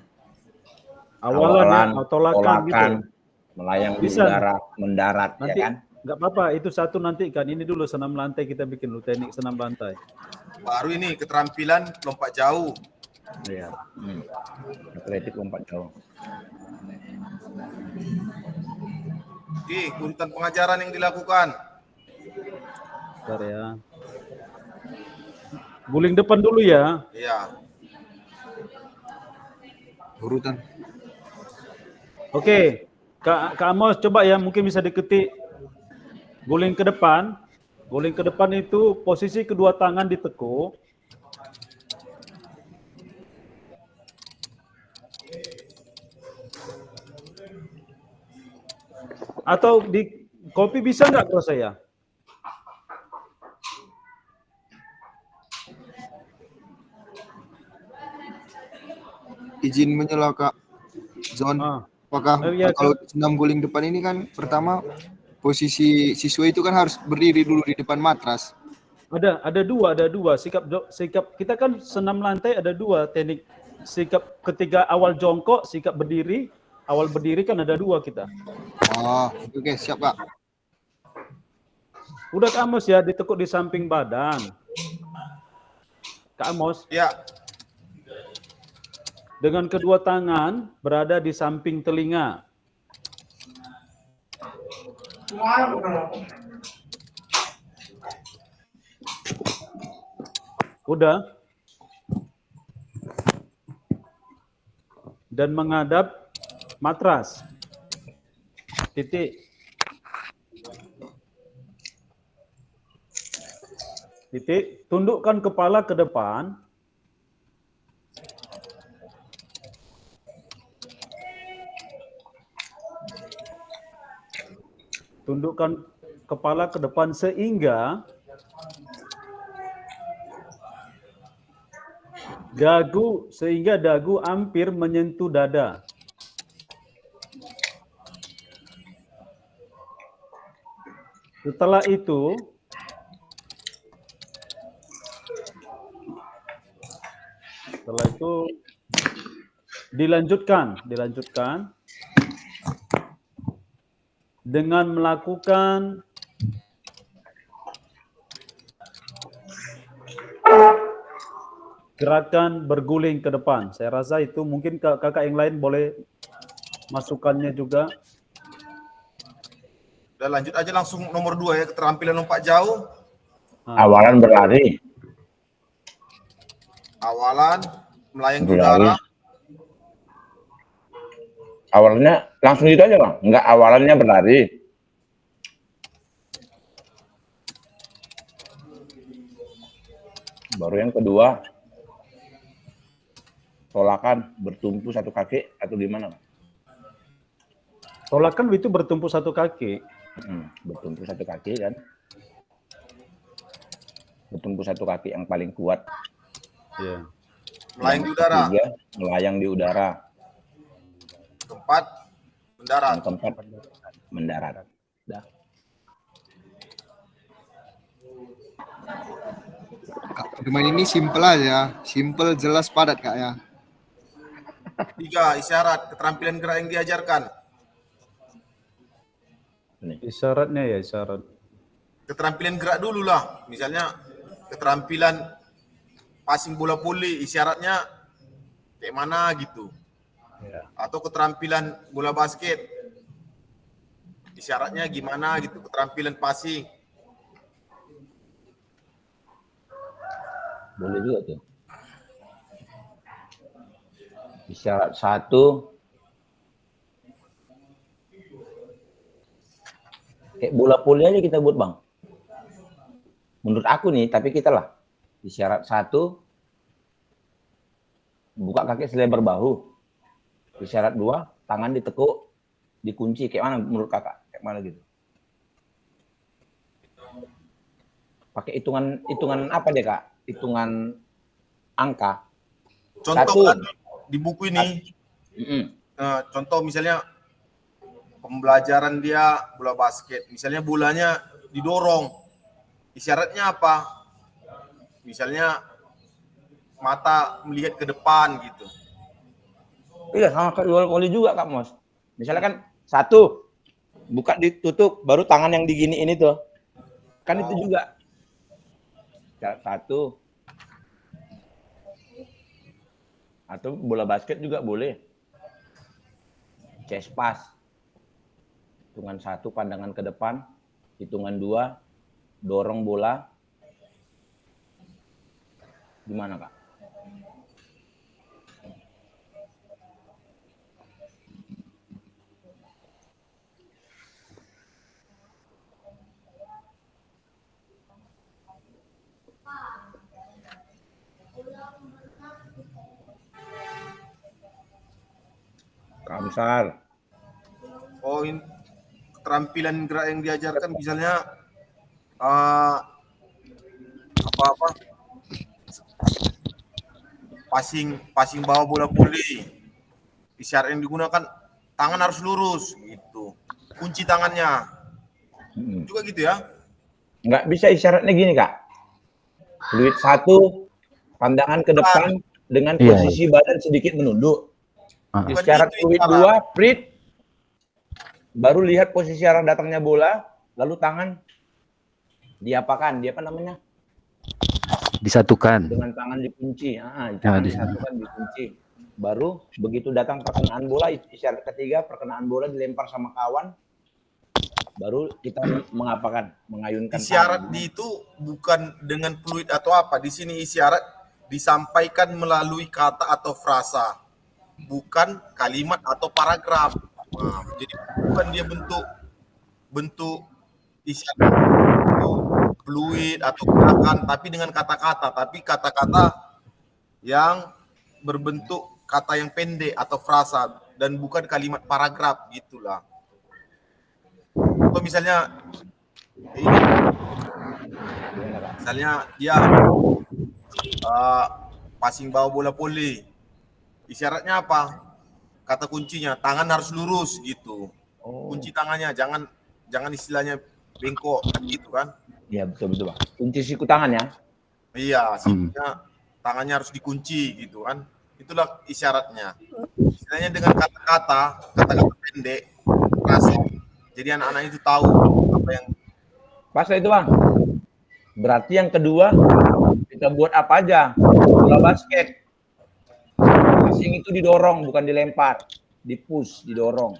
Awalan ya, tolakan gitu. Melayang di Bisa. udara, mendarat Nanti ya kan. nggak apa-apa, itu satu nanti kan. Ini dulu senam lantai kita bikin dulu, teknik senam lantai. baru ini keterampilan lompat jauh. Iya. Atletik lompat jauh. Oke, urutan pengajaran yang dilakukan. Bentar ya. Guling depan dulu ya. Iya. Urutan. Oke. Kak Amos coba ya, mungkin bisa diketik guling ke depan. Guling ke depan itu posisi kedua tangan ditekuk. Atau di copy bisa nggak kalau saya? Izin menyela Kak Zon. Apakah Iya, kalau senam guling depan ini kan pertama posisi siswa itu kan harus berdiri dulu di depan matras. Ada dua sikap kita kan senam lantai ada dua teknik, sikap ketika awal jongkok sikap berdiri, awal berdiri kan ada 2 kita. Oh, oke, siap Kak. Udah Kak Amos ya, ditekuk di samping badan. Kak Amos. Ya. Dengan kedua tangan berada di samping telinga. Udah. Dan menghadap matras. Titik. Titik. Tundukkan kepala ke depan. Tundukkan kepala ke depan sehingga dagu hampir menyentuh dada. Setelah itu dilanjutkan dengan melakukan gerakan berguling ke depan. Saya rasa itu mungkin kakak yang lain boleh masukannya juga. Udah lanjut aja langsung nomor 2 ya, keterampilan lompat jauh. Awalan berlari. Awalan melayang di udara. Awalnya langsung itu aja Bang, enggak awalannya berlari. Baru yang kedua, tolakan bertumpu satu kaki atau gimana? Tolakan itu bertumpu satu kaki. Bertumpu satu kaki kan. Bertumpu satu kaki yang paling kuat. Iya. Melayang di udara. Ketiga, melayang di udara. Keempat, mendarat. Yang keempat, mendarat. Dah. Kak, pemain ini simple aja, simple, jelas, padat Kak ya. 3, isyarat, keterampilan gerak yang diajarkan. Isyaratnya ya, isyarat. Keterampilan gerak dulu lah. Misalnya keterampilan passing bola voli, isyaratnya kayak mana gitu. Ya. Atau keterampilan bola basket, isyaratnya gimana gitu. Keterampilan passing. Boleh juga tuh. Isyarat 1. Kayak bola voli aja kita buat Bang. Menurut aku nih, tapi kita lah. Isyarat 1. Buka kaki selebar bahu. Isyarat 2. Tangan ditekuk, dikunci. Kayak mana menurut kakak? Kayak mana gitu? Pakai hitungan apa deh Kak? Hitungan angka. Contoh kan di buku ini, contoh misalnya pembelajaran dia bola basket, misalnya bolanya didorong, isyaratnya apa? Misalnya mata melihat ke depan gitu. Iya sama kayak bola voli juga Kak Mos. Misalnya kan 1, buka ditutup, baru tangan yang diginiin itu. Kan itu juga. 1. Atau bola basket juga boleh. Chest pass. Hitungan 1, pandangan ke depan. Hitungan 2, dorong bola. Gimana Kak? Kamsar. Oh, ini keterampilan gerak yang diajarkan misalnya passing bawa bola voli. Isyarat yang digunakan tangan harus lurus gitu. Kunci tangannya. Juga gitu ya? Nggak bisa isyaratnya gini Kak. Fluid 1, pandangan ke depan dengan posisi badan sedikit menunduk. Di Bukan isyarat gitu fluid isyarat. 2, prit, baru lihat posisi arah datangnya bola, lalu tangan diapakan, dia apa namanya? Disatukan. Dengan tangan dikunci, tangan disatukan dikunci. Baru begitu datang perkenaan bola, isyarat ketiga perkenaan bola dilempar sama kawan, baru kita mengapakan, mengayunkan Isyarat tangan. itu bukan dengan fluid atau apa. Di sini isyarat disampaikan melalui kata atau frasa, bukan kalimat atau paragraf. Nah, jadi bukan dia bentuk isyarat itu fluid atau gerakan, tapi dengan kata-kata, tapi kata-kata yang berbentuk kata yang pendek atau frasa dan bukan kalimat paragraf gitulah. Atau misalnya dia passing bawa bola volley, isyaratnya apa? Kata kuncinya tangan harus lurus gitu. Kunci tangannya, jangan istilahnya bengkok gitu kan. Iya, betul Bang. Kunci siku tangan ya. Iya, sikunya tangannya harus dikunci gitu kan. Itulah isyaratnya. Istilahnya dengan kata-kata pendek, rasa. Jadi anak-anak itu tahu apa yang pas itu Bang. Berarti yang kedua kita buat apa aja? Bola basket. Passing itu didorong bukan dilempar, dipush, didorong.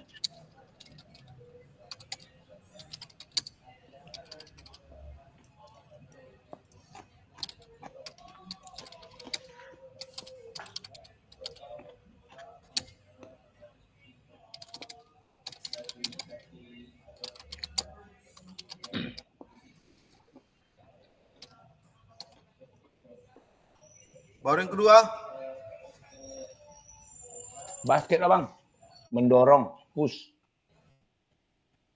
baru yang kedua basket lah Bang, mendorong, push,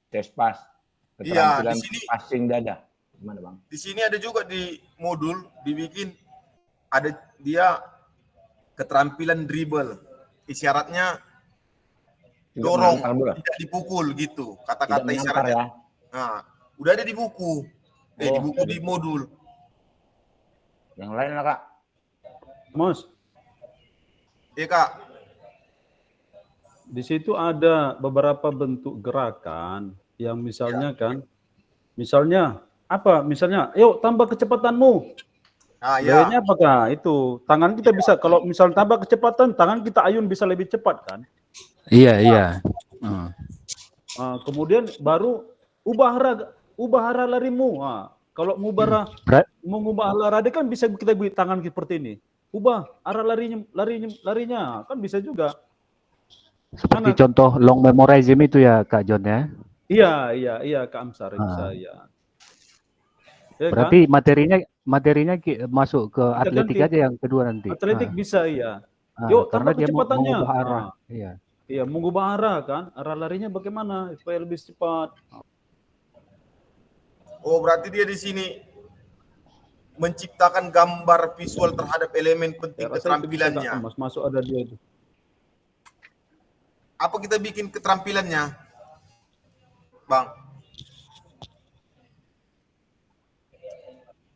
chest pass, keterampilan di sini, passing dada. Gimana Bang? Di sini ada juga di modul dibikin ada dia keterampilan dribble. Isyaratnya dorong, tidak dipukul gitu. Kata-kata isyaratnya. Ya? Nah, udah ada di buku. Di buku di modul. Yang lain lah Kak. Mas. Iya Kak. Di situ ada beberapa bentuk gerakan yang misalnya misalnya apa? Misalnya, yuk tambah kecepatanmu. Gayanya apakah itu? Tangan kita bisa, kalau misal tambah kecepatan, tangan kita ayun bisa lebih cepat kan? Iya. Kemudian baru ubah arah larimu. Kalau mengubah arah dia kan bisa kita buat tangan seperti ini. Ubah arah larinya kan bisa juga. Seperti contoh long memorizing itu ya Kak John ya? Iya Kak Amsar bisa ya. Berarti kan? materinya masuk ke atletik aja yang kedua nanti. Atletik bisa iya. Yuk tambah kecepatannya. Mengubah arah. Iya, mengubah arah kan. Arah larinya bagaimana supaya lebih cepat. Oh, berarti dia di sini menciptakan gambar visual terhadap elemen penting keterampilannya. Mas, masuk ada dia itu. Apa kita bikin keterampilannya, Bang?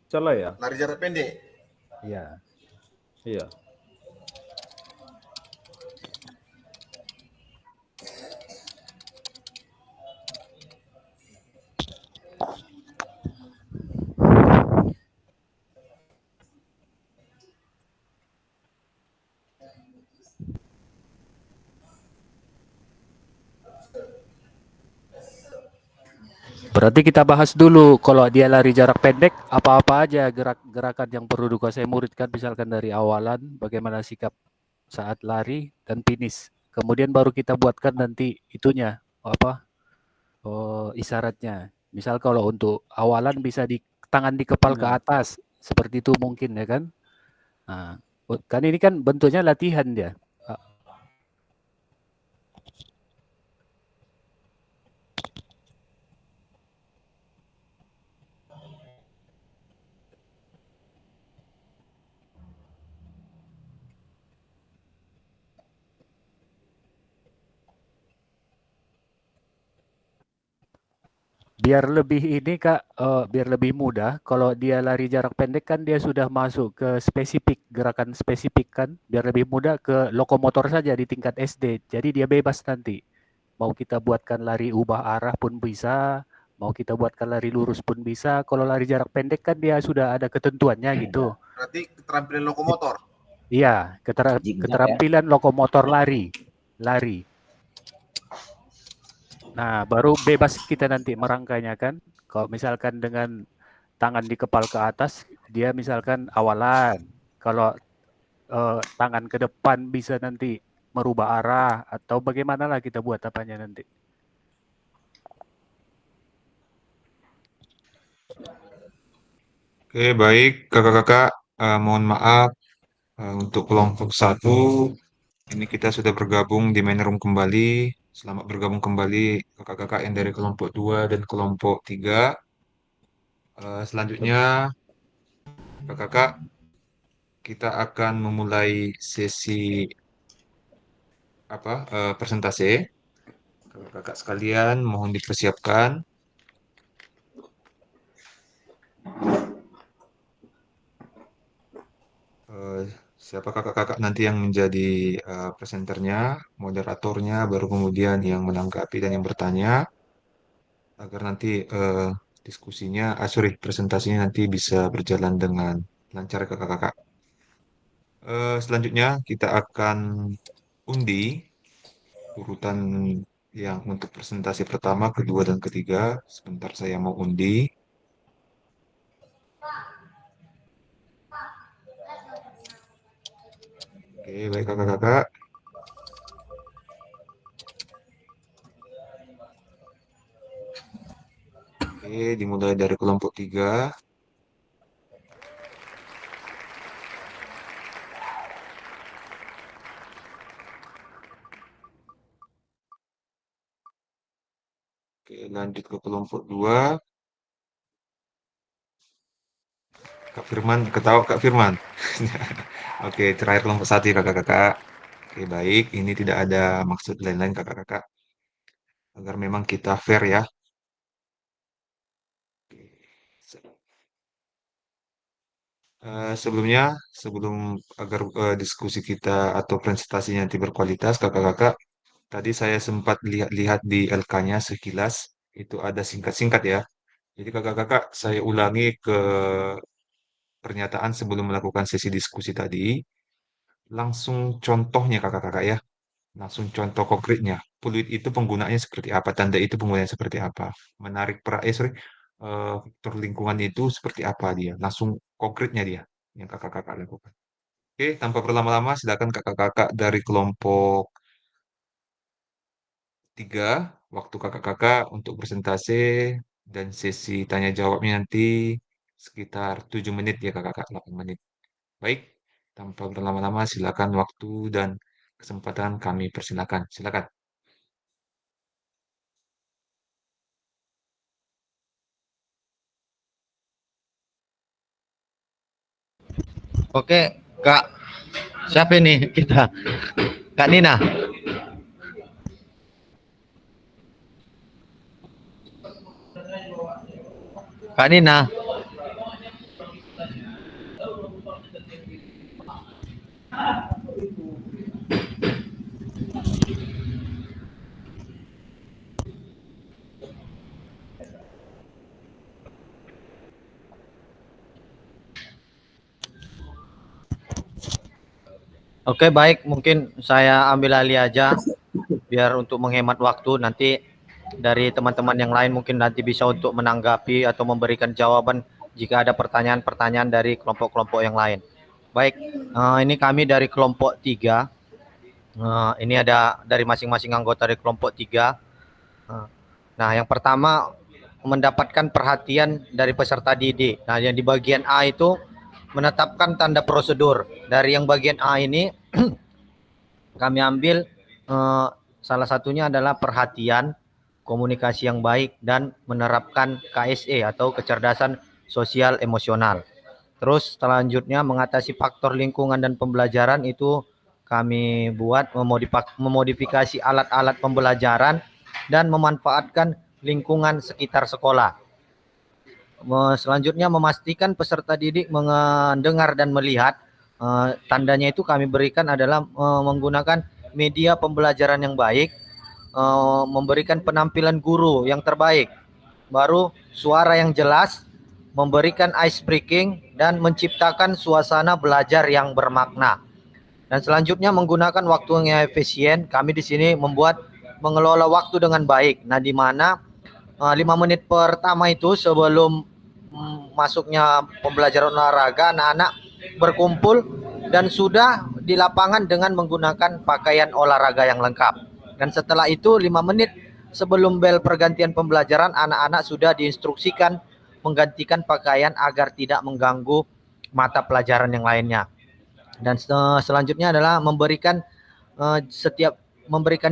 Salah ya? Lari jarak pendek. Iya. Berarti kita bahas dulu kalau dia lari jarak pendek apa-apa aja gerakan yang perlu dikuasai murid kan, misalkan dari awalan bagaimana sikap saat lari dan finish. Kemudian baru kita buatkan nanti itunya isyaratnya. Misal kalau untuk awalan bisa di tangan di kepal ke atas seperti itu mungkin ya kan. Nah, kan ini kan bentuknya latihan dia. biar lebih ini Kak, biar lebih mudah, kalau dia lari jarak pendek kan dia sudah masuk ke spesifik, gerakan spesifik kan, biar lebih mudah ke lokomotor saja di tingkat SD. Jadi dia bebas nanti. Mau kita buatkan lari ubah arah pun bisa, mau kita buatkan lari lurus pun bisa. Kalau lari jarak pendek kan dia sudah ada ketentuannya gitu. Berarti keterampilan lokomotor. Iya, keterampilan lokomotor lari. Nah, baru bebas kita nanti merangkainya kan. Kalau misalkan dengan tangan di kepal ke atas, dia misalkan awalan. Kalau tangan ke depan bisa nanti merubah arah atau bagaimana lah kita buat apanya nanti. Oke, baik kakak-kakak, mohon maaf untuk kelompok 1 ini kita sudah bergabung di main room kembali. Selamat bergabung kembali kakak-kakak yang dari kelompok 2 dan kelompok 3. Selanjutnya kakak-kakak kita akan memulai sesi presentase. Kakak-kakak sekalian mohon dipersiapkan. Siapa kakak-kakak nanti yang menjadi presenternya, moderatornya, baru kemudian yang menanggapi dan yang bertanya, agar nanti presentasinya nanti bisa berjalan dengan lancar kakak-kakak. Selanjutnya kita akan undi urutan yang untuk presentasi pertama, kedua, dan ketiga. Sebentar saya mau undi. Oke, baik kakak-kakak. Oke, dimulai dari kelompok 3. Oke, lanjut ke kelompok 2. Kak Firman, ketawa Kak Firman. Oke, terakhir kelompok 1 ya kakak-kakak. Oke, baik. Ini tidak ada maksud lain-lain kakak-kakak. Agar memang kita fair ya. Sebelumnya, sebelum agar diskusi kita atau presentasinya nanti berkualitas, kakak-kakak, tadi saya sempat lihat-lihat di LK-nya sekilas, itu ada singkat-singkat ya. Jadi kakak-kakak, saya ulangi ke pernyataan sebelum melakukan sesi diskusi tadi. Langsung contohnya kakak-kakak ya. Langsung contoh konkretnya. Fluid itu penggunaannya seperti apa? Tanda itu penggunaannya seperti apa? Menarik faktor lingkungan itu seperti apa dia? Langsung konkretnya dia yang kakak-kakak lakukan. Oke, tanpa berlama-lama silakan kakak-kakak dari kelompok 3, waktu kakak-kakak untuk presentasi dan sesi tanya jawabnya nanti sekitar 7 menit ya kakak-kakak, 8 menit. Baik, tanpa berlama-lama silakan waktu dan kesempatan kami persilakan. Silakan. Oke, Kak. Siapa ini kita? Kak Nina. Kak Nina. Oke, baik. Mungkin saya ambil alih aja biar untuk menghemat waktu. Nanti dari teman-teman yang lain mungkin nanti bisa untuk menanggapi atau memberikan jawaban jika ada pertanyaan-pertanyaan dari kelompok-kelompok yang lain. Baik, ini kami dari kelompok 3. Ini ada dari masing-masing anggota dari kelompok 3. Nah, yang pertama mendapatkan perhatian dari peserta didik. Nah, yang di bagian A itu menetapkan tanda prosedur. Dari yang bagian A ini kami ambil salah satunya adalah perhatian, komunikasi yang baik, dan menerapkan KSE atau kecerdasan sosial emosional. Terus selanjutnya mengatasi faktor lingkungan dan pembelajaran itu kami buat memodifikasi alat-alat pembelajaran dan memanfaatkan lingkungan sekitar sekolah. Selanjutnya memastikan peserta didik mendengar dan melihat. Tandanya itu kami berikan adalah menggunakan media pembelajaran yang baik, memberikan penampilan guru yang terbaik, baru suara yang jelas, memberikan ice breaking, dan menciptakan suasana belajar yang bermakna. Dan selanjutnya menggunakan waktu yang efisien. Kami di sini mengelola waktu dengan baik. Nah, di mana 5 menit pertama itu sebelum masuknya pembelajaran olahraga, anak-anak berkumpul dan sudah di lapangan dengan menggunakan pakaian olahraga yang lengkap. Dan setelah itu 5 menit sebelum bel pergantian pembelajaran, anak-anak sudah diinstruksikan menggantikan pakaian agar tidak mengganggu mata pelajaran yang lainnya. Dan selanjutnya adalah memberikan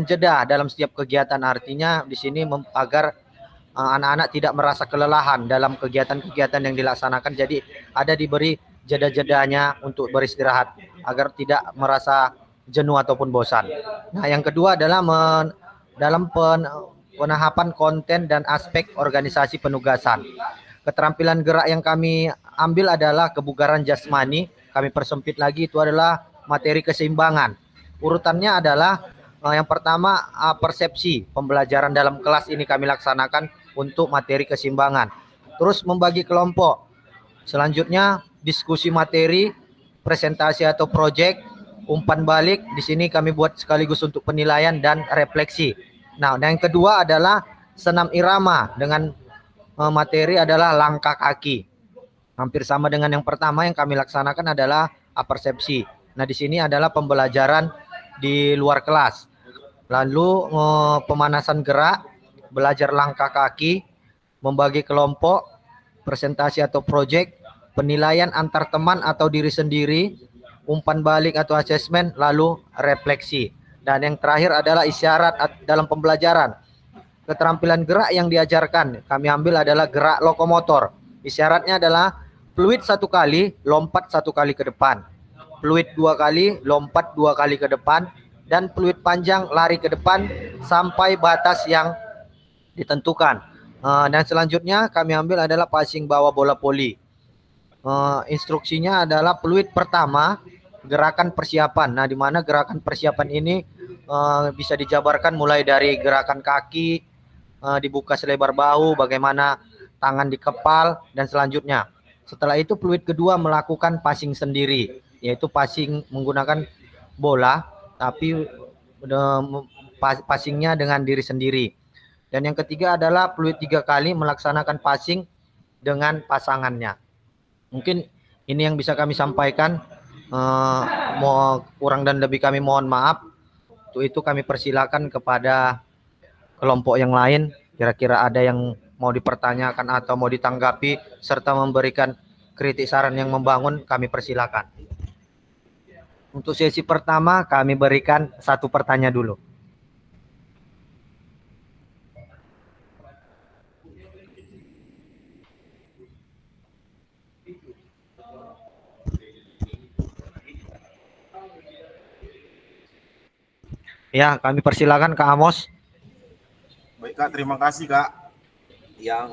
jeda dalam setiap kegiatan. Artinya di sini agar anak-anak tidak merasa kelelahan dalam kegiatan-kegiatan yang dilaksanakan. Jadi ada diberi jeda-jedanya untuk beristirahat agar tidak merasa jenuh ataupun bosan. Nah, yang kedua adalah dalam penahapan konten dan aspek organisasi penugasan. Keterampilan gerak yang kami ambil adalah kebugaran jasmani. Kami persempit lagi, itu adalah materi keseimbangan. Urutannya adalah yang pertama persepsi pembelajaran dalam kelas ini kami laksanakan untuk materi keseimbangan. Terus membagi kelompok. Selanjutnya diskusi materi, presentasi atau proyek, umpan balik. Di sini kami buat sekaligus untuk penilaian dan refleksi. Nah, yang kedua adalah senam irama dengan materi adalah langkah kaki. Hampir sama dengan yang pertama yang kami laksanakan adalah persepsi. Nah, di sini adalah pembelajaran di luar kelas. Lalu pemanasan gerak, belajar langkah kaki, membagi kelompok, presentasi atau proyek, penilaian antar teman atau diri sendiri, umpan balik atau asesmen, lalu refleksi. Dan yang terakhir adalah isyarat dalam pembelajaran. Keterampilan gerak yang diajarkan kami ambil adalah gerak lokomotor. Isyaratnya adalah fluid 1 kali, lompat 1 kali ke depan. Fluid 2 kali, lompat 2 kali ke depan. Dan fluid panjang, lari ke depan sampai batas yang ditentukan. Dan selanjutnya kami ambil adalah passing bawa bola voli. Instruksinya adalah fluid pertama, gerakan persiapan. Nah, di mana gerakan persiapan ini bisa dijabarkan mulai dari gerakan kaki, dibuka selebar bahu, bagaimana tangan dikepal, dan selanjutnya. Setelah itu fluid kedua melakukan passing sendiri, yaitu passing menggunakan bola, tapi passingnya dengan diri sendiri. Dan yang ketiga adalah fluid 3 kali melaksanakan passing dengan pasangannya. Mungkin ini yang bisa kami sampaikan. Kurang dan lebih kami mohon maaf. Untuk itu kami persilakan kepada kelompok yang lain. Kira-kira ada yang mau dipertanyakan atau mau ditanggapi serta memberikan kritik saran yang membangun, kami persilakan. Untuk sesi pertama kami berikan 1 pertanyaan dulu. Ya, kami persilakan Kak Amos. Baik Kak, terima kasih Kak. Yang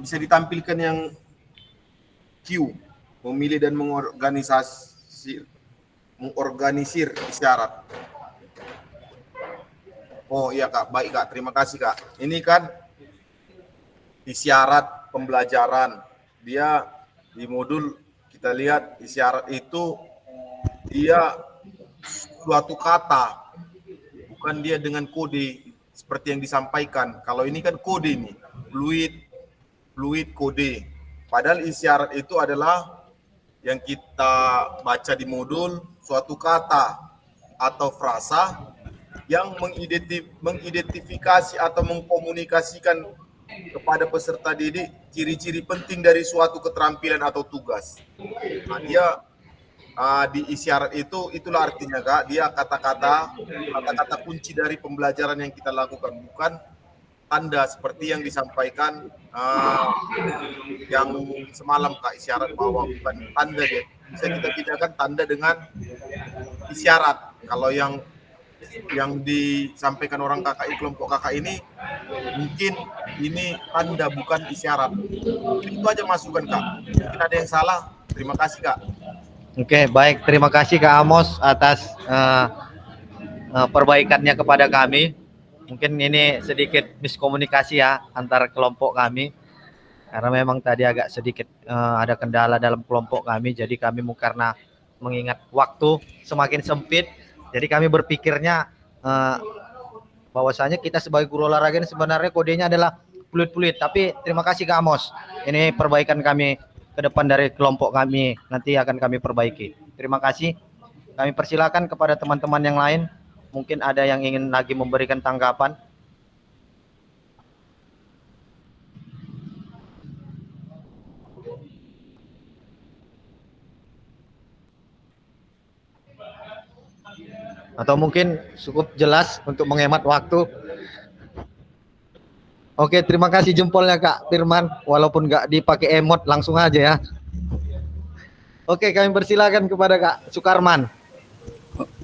bisa ditampilkan yang Q, memilih dan mengorganisir isyarat. Oh iya Kak, baik Kak, terima kasih Kak. Ini kan isyarat pembelajaran. Dia di modul kita lihat isyarat itu dia suatu kata, bukan dia dengan kode seperti yang disampaikan. Kalau ini kan kode nih, fluid kode. Padahal isyarat itu adalah yang kita baca di modul, suatu kata atau frasa yang mengidentifikasi atau mengkomunikasikan kepada peserta didik ciri-ciri penting dari suatu keterampilan atau tugas. Nah, dia di isyarat itulah artinya Kak, dia kata-kata kunci dari pembelajaran yang kita lakukan, bukan tanda seperti yang disampaikan yang semalam Kak, isyarat bahwa bukan tanda dia. Bisa kita bedakan tanda dengan isyarat. Kalau yang disampaikan orang KKI, kelompok kakak ini Mungkin ini tanda bukan isyarat. Itu aja masukan Kak. Mungkin ada yang salah. Terima kasih Kak. Oke, baik. Terima kasih Kak Amos atas perbaikannya kepada kami. Mungkin ini sedikit miskomunikasi ya antar kelompok kami. Karena memang tadi agak sedikit ada kendala dalam kelompok kami. Jadi kami karena mengingat waktu semakin sempit. Jadi kami berpikirnya bahwasanya kita sebagai guru olahraga ini sebenarnya kodenya adalah peluit-peluit. Tapi terima kasih Kak Amos. Ini perbaikan kami ke depan dari kelompok kami. Nanti akan kami perbaiki. Terima kasih. Kami persilakan kepada teman-teman yang lain. Mungkin ada yang ingin lagi memberikan tanggapan. Atau mungkin cukup jelas untuk menghemat waktu. Oke, terima kasih jempolnya Kak Firman. Walaupun nggak dipakai emot, langsung aja ya. Oke, kami persilakan kepada Kak Sukarman.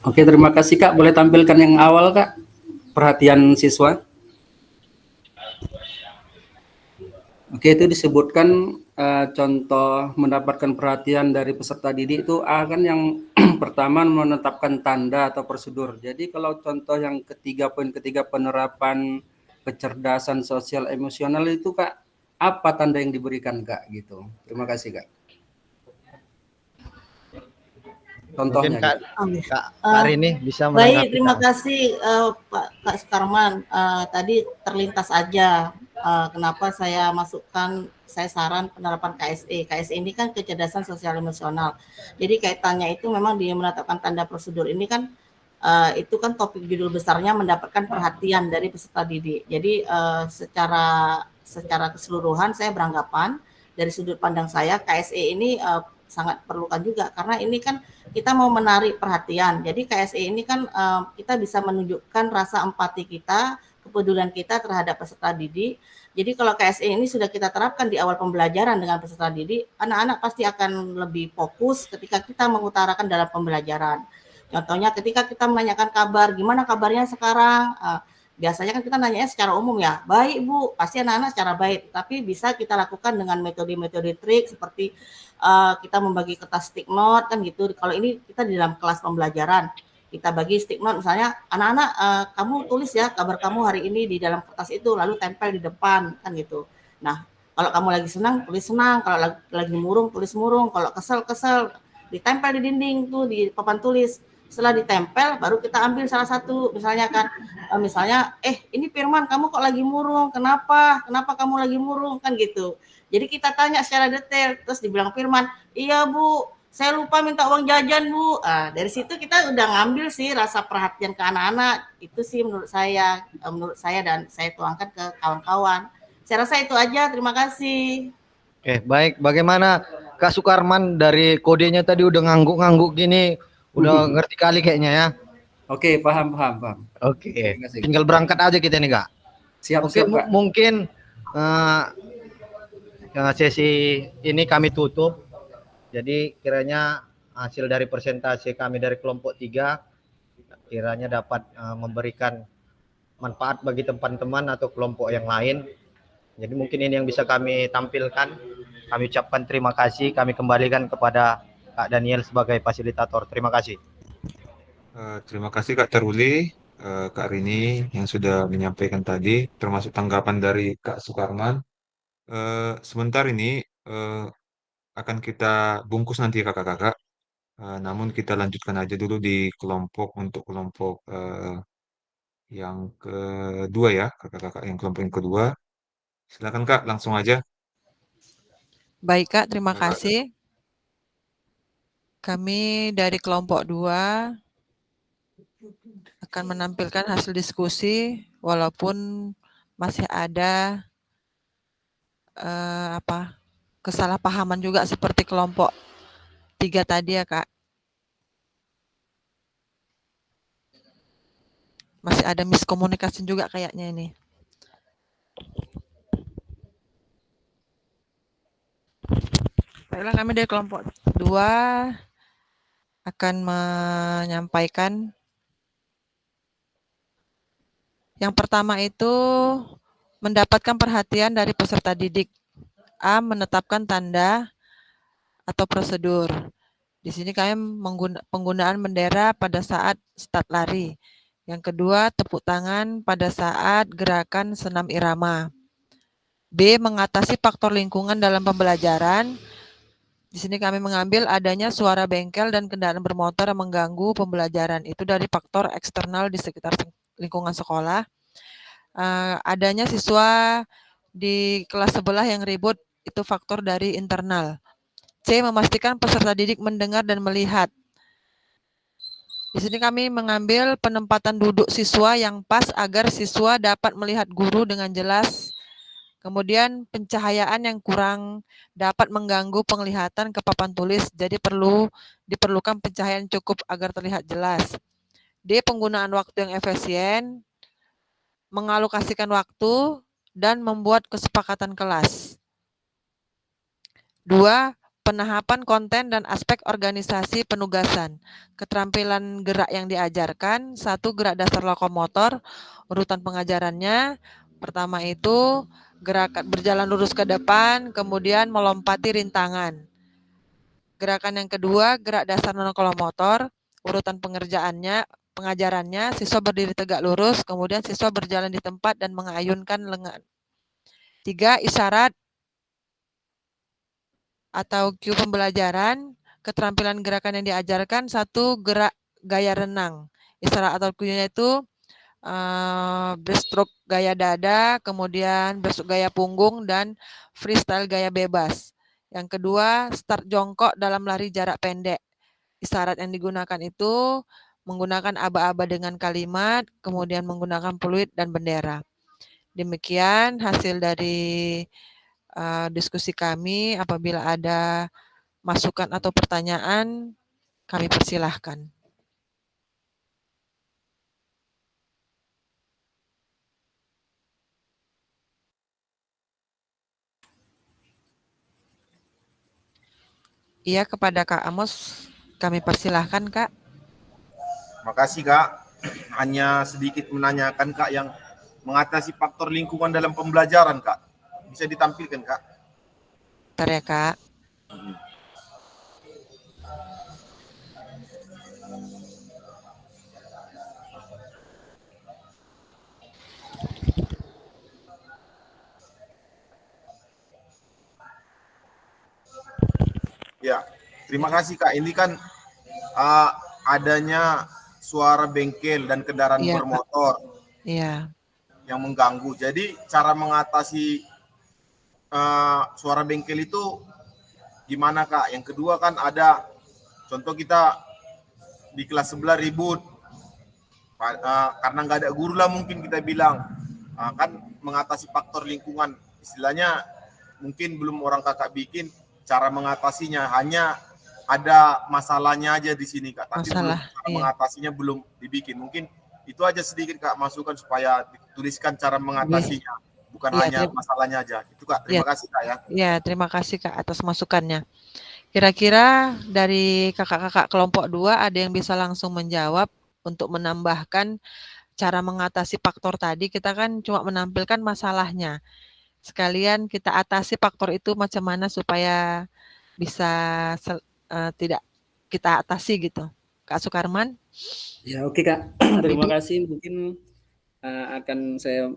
Oke, terima kasih Kak. Boleh tampilkan yang awal Kak, perhatian siswa. Oke, itu disebutkan contoh mendapatkan perhatian dari peserta didik itu akan yang pertama menetapkan tanda atau prosedur. Jadi kalau contoh yang ketiga, poin ketiga, penerapan kecerdasan sosial emosional itu Kak, apa tanda yang diberikan Kak gitu. Terima kasih Kak. Contohnya Kak Rini bisa menanggapi. Baik, terima kasih Kak Sukarman. Tadi terlintas aja kenapa saya masukkan, saya saran penerapan KSE. KSE ini kan kecerdasan sosial emosional. Jadi kaitannya itu memang dia menetapkan tanda prosedur ini kan itu kan topik judul besarnya mendapatkan perhatian dari peserta didik. Jadi secara keseluruhan saya beranggapan dari sudut pandang saya KSE ini sangat perlukan juga karena ini kan kita mau menarik perhatian. Jadi KSE ini kan kita bisa menunjukkan rasa empati kita, kepedulian kita terhadap peserta didik. Jadi kalau KSE ini sudah kita terapkan di awal pembelajaran dengan peserta didik, anak-anak pasti akan lebih fokus ketika kita mengutarakan dalam pembelajaran. Contohnya ketika kita menanyakan kabar, gimana kabarnya sekarang? Biasanya kan kita nanya secara umum ya, baik Bu, pasti anak-anak secara baik. Tapi bisa kita lakukan dengan metode-metode trik seperti kita membagi kertas stick note kan gitu. Kalau ini kita di dalam kelas pembelajaran, kita bagi stick note misalnya, anak-anak kamu tulis ya kabar kamu hari ini di dalam kertas itu, lalu tempel di depan kan gitu. Nah, kalau kamu lagi senang, tulis senang. Kalau lagi murung, tulis murung. Kalau kesel, ditempel di dinding tuh di papan tulis. Setelah ditempel baru kita ambil salah satu misalnya kan ini Firman kamu kok lagi murung, kenapa kamu lagi murung kan gitu. Jadi kita tanya secara detail, terus dibilang Firman, iya Bu saya lupa minta uang jajan Bu. Dari situ kita udah ngambil sih rasa perhatian ke anak-anak. Itu sih menurut saya dan saya tuangkan ke kawan-kawan. Saya rasa itu aja, terima kasih. Oke, baik. Bagaimana Kak Sukarman dari kodenya tadi udah ngangguk-ngangguk gini, udah ngerti kali kayaknya ya. Oke, paham. Oke, tinggal berangkat aja kita nih Kak. Siap, Oke, Kak. mungkin sesi ini kami tutup. Jadi kiranya hasil dari presentasi kami dari kelompok 3 kiranya dapat memberikan manfaat bagi teman-teman atau kelompok yang lain. Jadi mungkin ini yang bisa kami tampilkan. Kami ucapkan terima kasih, kami kembalikan kepada Kak Daniel sebagai fasilitator. Terima kasih. Terima kasih Kak Teruli, Kak Rini yang sudah menyampaikan tadi, termasuk tanggapan dari Kak Sukarman. Sebentar ini akan kita bungkus nanti kakak-kakak. Namun kita lanjutkan aja dulu di kelompok yang kedua ya, kakak-kakak yang kelompok yang kedua. Silakan Kak, langsung aja. Baik Kak, terima kasih. Kami dari kelompok 2 akan menampilkan hasil diskusi walaupun masih ada kesalahpahaman juga seperti kelompok 3 tadi ya Kak. Masih ada miskomunikasi juga kayaknya ini. Baiklah, kami dari kelompok 2 akan menyampaikan yang pertama itu mendapatkan perhatian dari peserta didik. A. Menetapkan tanda atau prosedur. Di sini kami penggunaan bendera pada saat start lari. Yang kedua, tepuk tangan pada saat gerakan senam irama. B. Mengatasi faktor lingkungan dalam pembelajaran. Di sini kami mengambil adanya suara bengkel dan kendaraan bermotor yang mengganggu pembelajaran. Itu dari faktor eksternal di sekitar lingkungan sekolah. Adanya siswa di kelas sebelah yang ribut, itu faktor dari internal. C. Memastikan peserta didik mendengar dan melihat. Di sini kami mengambil penempatan duduk siswa yang pas agar siswa dapat melihat guru dengan jelas. Kemudian pencahayaan yang kurang dapat mengganggu penglihatan ke papan tulis, jadi diperlukan pencahayaan cukup agar terlihat jelas. D. Penggunaan waktu yang efisien, mengalokasikan waktu, dan membuat kesepakatan kelas. 2. Penahapan konten dan aspek organisasi penugasan. Keterampilan gerak yang diajarkan. 1. Gerak dasar lokomotor. Urutan pengajarannya. Pertama itu gerakan berjalan lurus ke depan, kemudian melompati rintangan. Gerakan yang kedua, gerak dasar lokomotor. Urutan pengajarannya, siswa berdiri tegak lurus, kemudian siswa berjalan di tempat dan mengayunkan lengan. 3. Isyarat atau cue pembelajaran, keterampilan gerakan yang diajarkan. 1. Gerak gaya renang. Isyarat atau cue-nya itu breaststroke gaya dada, kemudian breaststroke gaya punggung, dan freestyle gaya bebas. Yang kedua, start jongkok dalam lari jarak pendek. Isyarat yang digunakan itu menggunakan aba-aba dengan kalimat, kemudian menggunakan peluit dan bendera. Demikian hasil dari diskusi kami. Apabila ada masukan atau pertanyaan, kami persilahkan. Iya, kepada Kak Amos, kami persilahkan, Kak. Makasih Kak. Hanya sedikit menanyakan Kak yang mengatasi faktor lingkungan dalam pembelajaran Kak. Bisa ditampilkan Kak? Bentar ya Kak. Ya, terima kasih Kak. Ini kan adanya suara bengkel dan kendaraan bermotor yang mengganggu. Jadi cara mengatasi suara bengkel itu gimana Kak? Yang kedua kan ada contoh kita di kelas sebelah ribut karena nggak ada guru lah mungkin kita bilang kan mengatasi faktor lingkungan. Istilahnya mungkin belum orang kakak bikin cara mengatasinya, hanya ada masalahnya aja di sini Kak, tapi cara mengatasinya belum dibikin. Mungkin itu aja sedikit Kak masukan supaya dituliskan cara mengatasinya, bukan hanya masalahnya aja. Itu Kak, terima kasih Kak ya. Ya, terima kasih Kak atas masukannya. Kira-kira dari kakak-kakak kelompok 2 ada yang bisa langsung menjawab untuk menambahkan cara mengatasi faktor tadi. Kita kan cuma menampilkan masalahnya. Sekalian kita atasi faktor itu macam mana supaya bisa tidak kita atasi gitu. Kak Sukarman? Ya oke Kak, terima kasih. Mungkin akan saya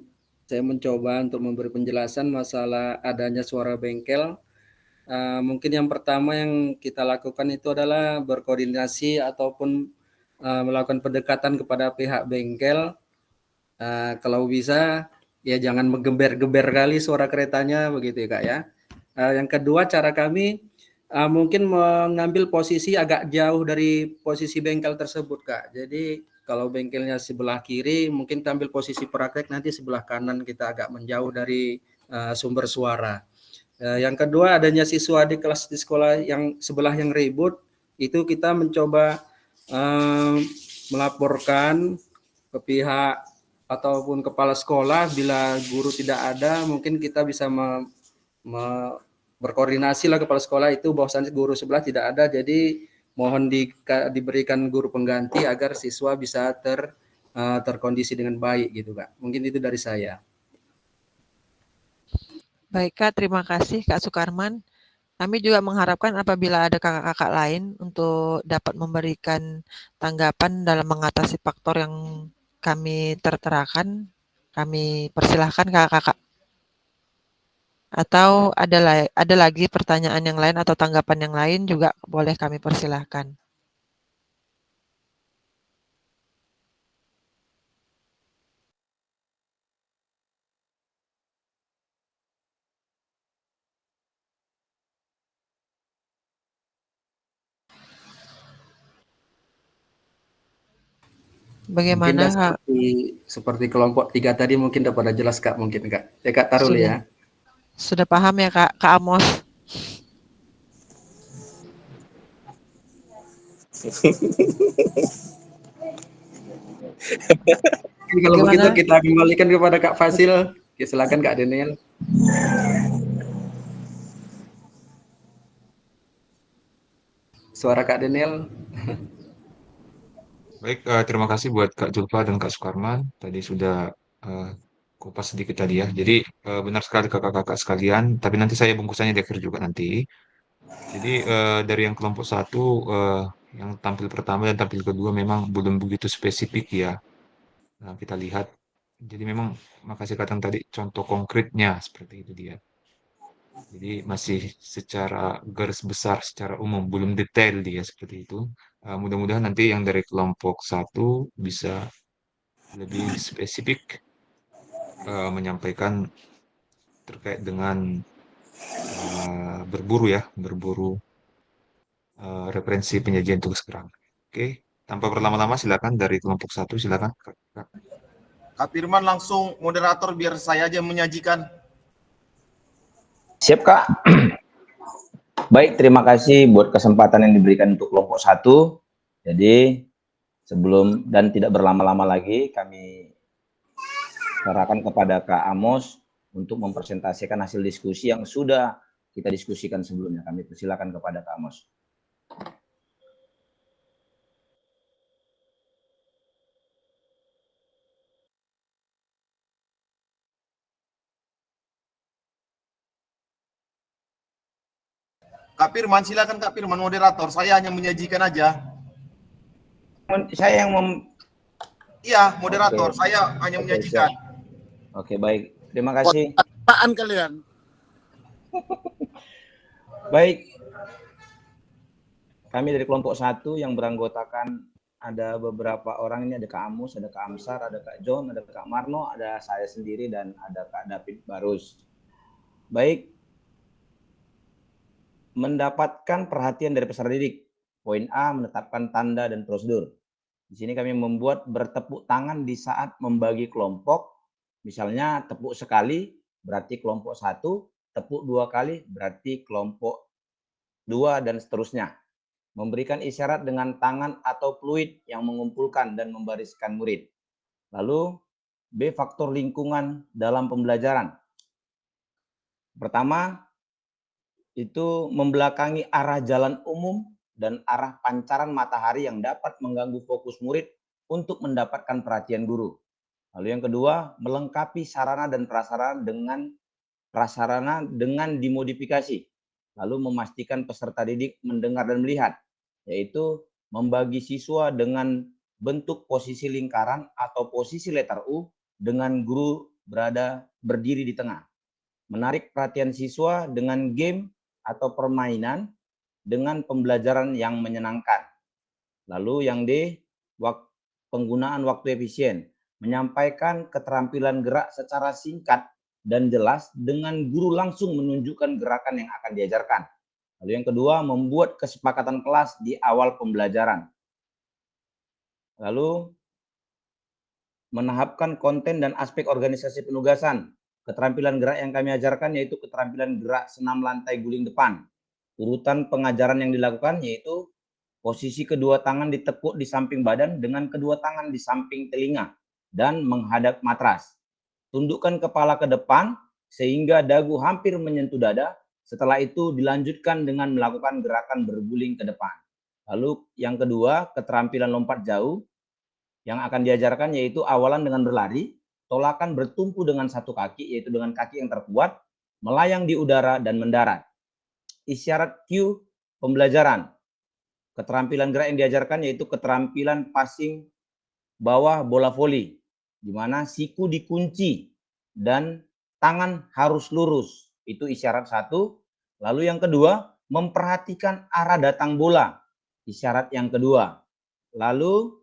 mencoba untuk memberi penjelasan masalah adanya suara bengkel. Mungkin yang pertama yang kita lakukan itu adalah berkoordinasi ataupun melakukan pendekatan kepada pihak bengkel. Kalau bisa ya jangan menggeber-geber kali suara keretanya begitu ya Kak ya. Yang kedua cara kami mungkin mengambil posisi agak jauh dari posisi bengkel tersebut Kak. Jadi kalau bengkelnya sebelah kiri mungkin kita ambil posisi praktek, nanti sebelah kanan kita agak menjauh dari sumber suara. Yang kedua adanya siswa di kelas di sekolah yang sebelah yang ribut, itu kita mencoba melaporkan ke pihak ataupun kepala sekolah. Bila guru tidak ada, mungkin kita bisa berkoordinasi lah kepala sekolah itu bahwasannya guru sebelah tidak ada, jadi mohon diberikan guru pengganti agar siswa bisa terkondisi dengan baik gitu Kak. Mungkin itu dari saya. Baik Kak, terima kasih Kak Sukarman. Kami juga mengharapkan apabila ada kakak-kakak lain untuk dapat memberikan tanggapan dalam mengatasi faktor yang kami terterakan, kami persilahkan kakak-kakak. Atau ada lagi pertanyaan yang lain atau tanggapan yang lain juga boleh kami persilahkan. Mungkin Bagaimana dah Kak? seperti kelompok 3 tadi mungkin udah pada jelas Kak mungkin Kak. Ya Kak taruh dulu ya. Sudah paham ya Kak Amos? Kalau begitu kita kembalikan kepada Kak Fasil. Oke, silakan Kak Daniel. Suara Kak Daniel. Baik, terima kasih buat Kak Julfa dan Kak Sukarman. Tadi sudah kupas sedikit tadi ya. Jadi benar sekali kakak-kakak sekalian, tapi nanti saya bungkusannya di akhir juga nanti. Jadi dari yang kelompok 1, yang tampil pertama dan tampil kedua memang belum begitu spesifik ya. Nah, kita lihat. Jadi memang makasih Katang tadi contoh konkretnya seperti itu dia. Jadi masih secara garis besar, secara umum, belum detail dia seperti itu. Mudah-mudahan nanti yang dari kelompok 1 bisa lebih spesifik menyampaikan terkait dengan berburu referensi penyajian tugas keterangan. Oke, tanpa berlama-lama silakan dari kelompok 1, silakan. Kak Firman langsung moderator biar saya aja menyajikan. Siap Kak. Baik, terima kasih buat kesempatan yang diberikan untuk kelompok 1. Jadi sebelum dan tidak berlama-lama lagi, kami serahkan kepada Kak Amos untuk mempresentasikan hasil diskusi yang sudah kita diskusikan sebelumnya. Kami persilakan kepada Kak Amos. Kak Firman, silakan Kak Firman moderator. Saya hanya menyajikan aja. Saya yang Iya, moderator. Oke. Saya hanya menyajikan. Oke, baik. Terima kasih. Apaan kalian? Baik. Kami dari kelompok 1 yang beranggotakan ada beberapa orang ini, ada Kak Amos, ada Kak Amsar, ada Kak John, ada Kak Marno, ada saya sendiri, dan ada Kak David Barus. Baik. Mendapatkan perhatian dari peserta didik. Poin A, menetapkan tanda dan prosedur. Di sini kami membuat bertepuk tangan di saat membagi kelompok. Misalnya tepuk sekali berarti kelompok 1, tepuk 2 kali berarti kelompok 2, dan seterusnya. Memberikan isyarat dengan tangan atau fluid yang mengumpulkan dan membariskan murid. Lalu B, faktor lingkungan dalam pembelajaran. Pertama, itu membelakangi arah jalan umum dan arah pancaran matahari yang dapat mengganggu fokus murid untuk mendapatkan perhatian guru. Lalu yang kedua, melengkapi sarana dan prasarana dengan dimodifikasi. Lalu memastikan peserta didik mendengar dan melihat, yaitu membagi siswa dengan bentuk posisi lingkaran atau posisi letter U dengan guru berdiri di tengah. Menarik perhatian siswa dengan game atau permainan dengan pembelajaran yang menyenangkan. Lalu yang D, penggunaan waktu efisien. Menyampaikan keterampilan gerak secara singkat dan jelas dengan guru langsung menunjukkan gerakan yang akan diajarkan. Lalu yang kedua, membuat kesepakatan kelas di awal pembelajaran. Lalu menahapkan konten dan aspek organisasi penugasan. Keterampilan gerak yang kami ajarkan yaitu keterampilan gerak senam lantai guling depan. Urutan pengajaran yang dilakukan yaitu posisi kedua tangan ditekuk di samping badan dengan kedua tangan di samping telinga dan menghadap matras. Tundukkan kepala ke depan sehingga dagu hampir menyentuh dada. Setelah itu dilanjutkan dengan melakukan gerakan berguling ke depan. Lalu yang kedua, keterampilan lompat jauh yang akan diajarkan yaitu awalan dengan berlari, tolakan bertumpu dengan satu kaki, yaitu dengan kaki yang terkuat, melayang di udara dan mendarat. Isyarat Q pembelajaran. Keterampilan gerak yang diajarkan yaitu keterampilan passing bawah bola voli, di mana siku dikunci dan tangan harus lurus. Itu isyarat 1. Lalu yang kedua, memperhatikan arah datang bola. Isyarat yang kedua. Lalu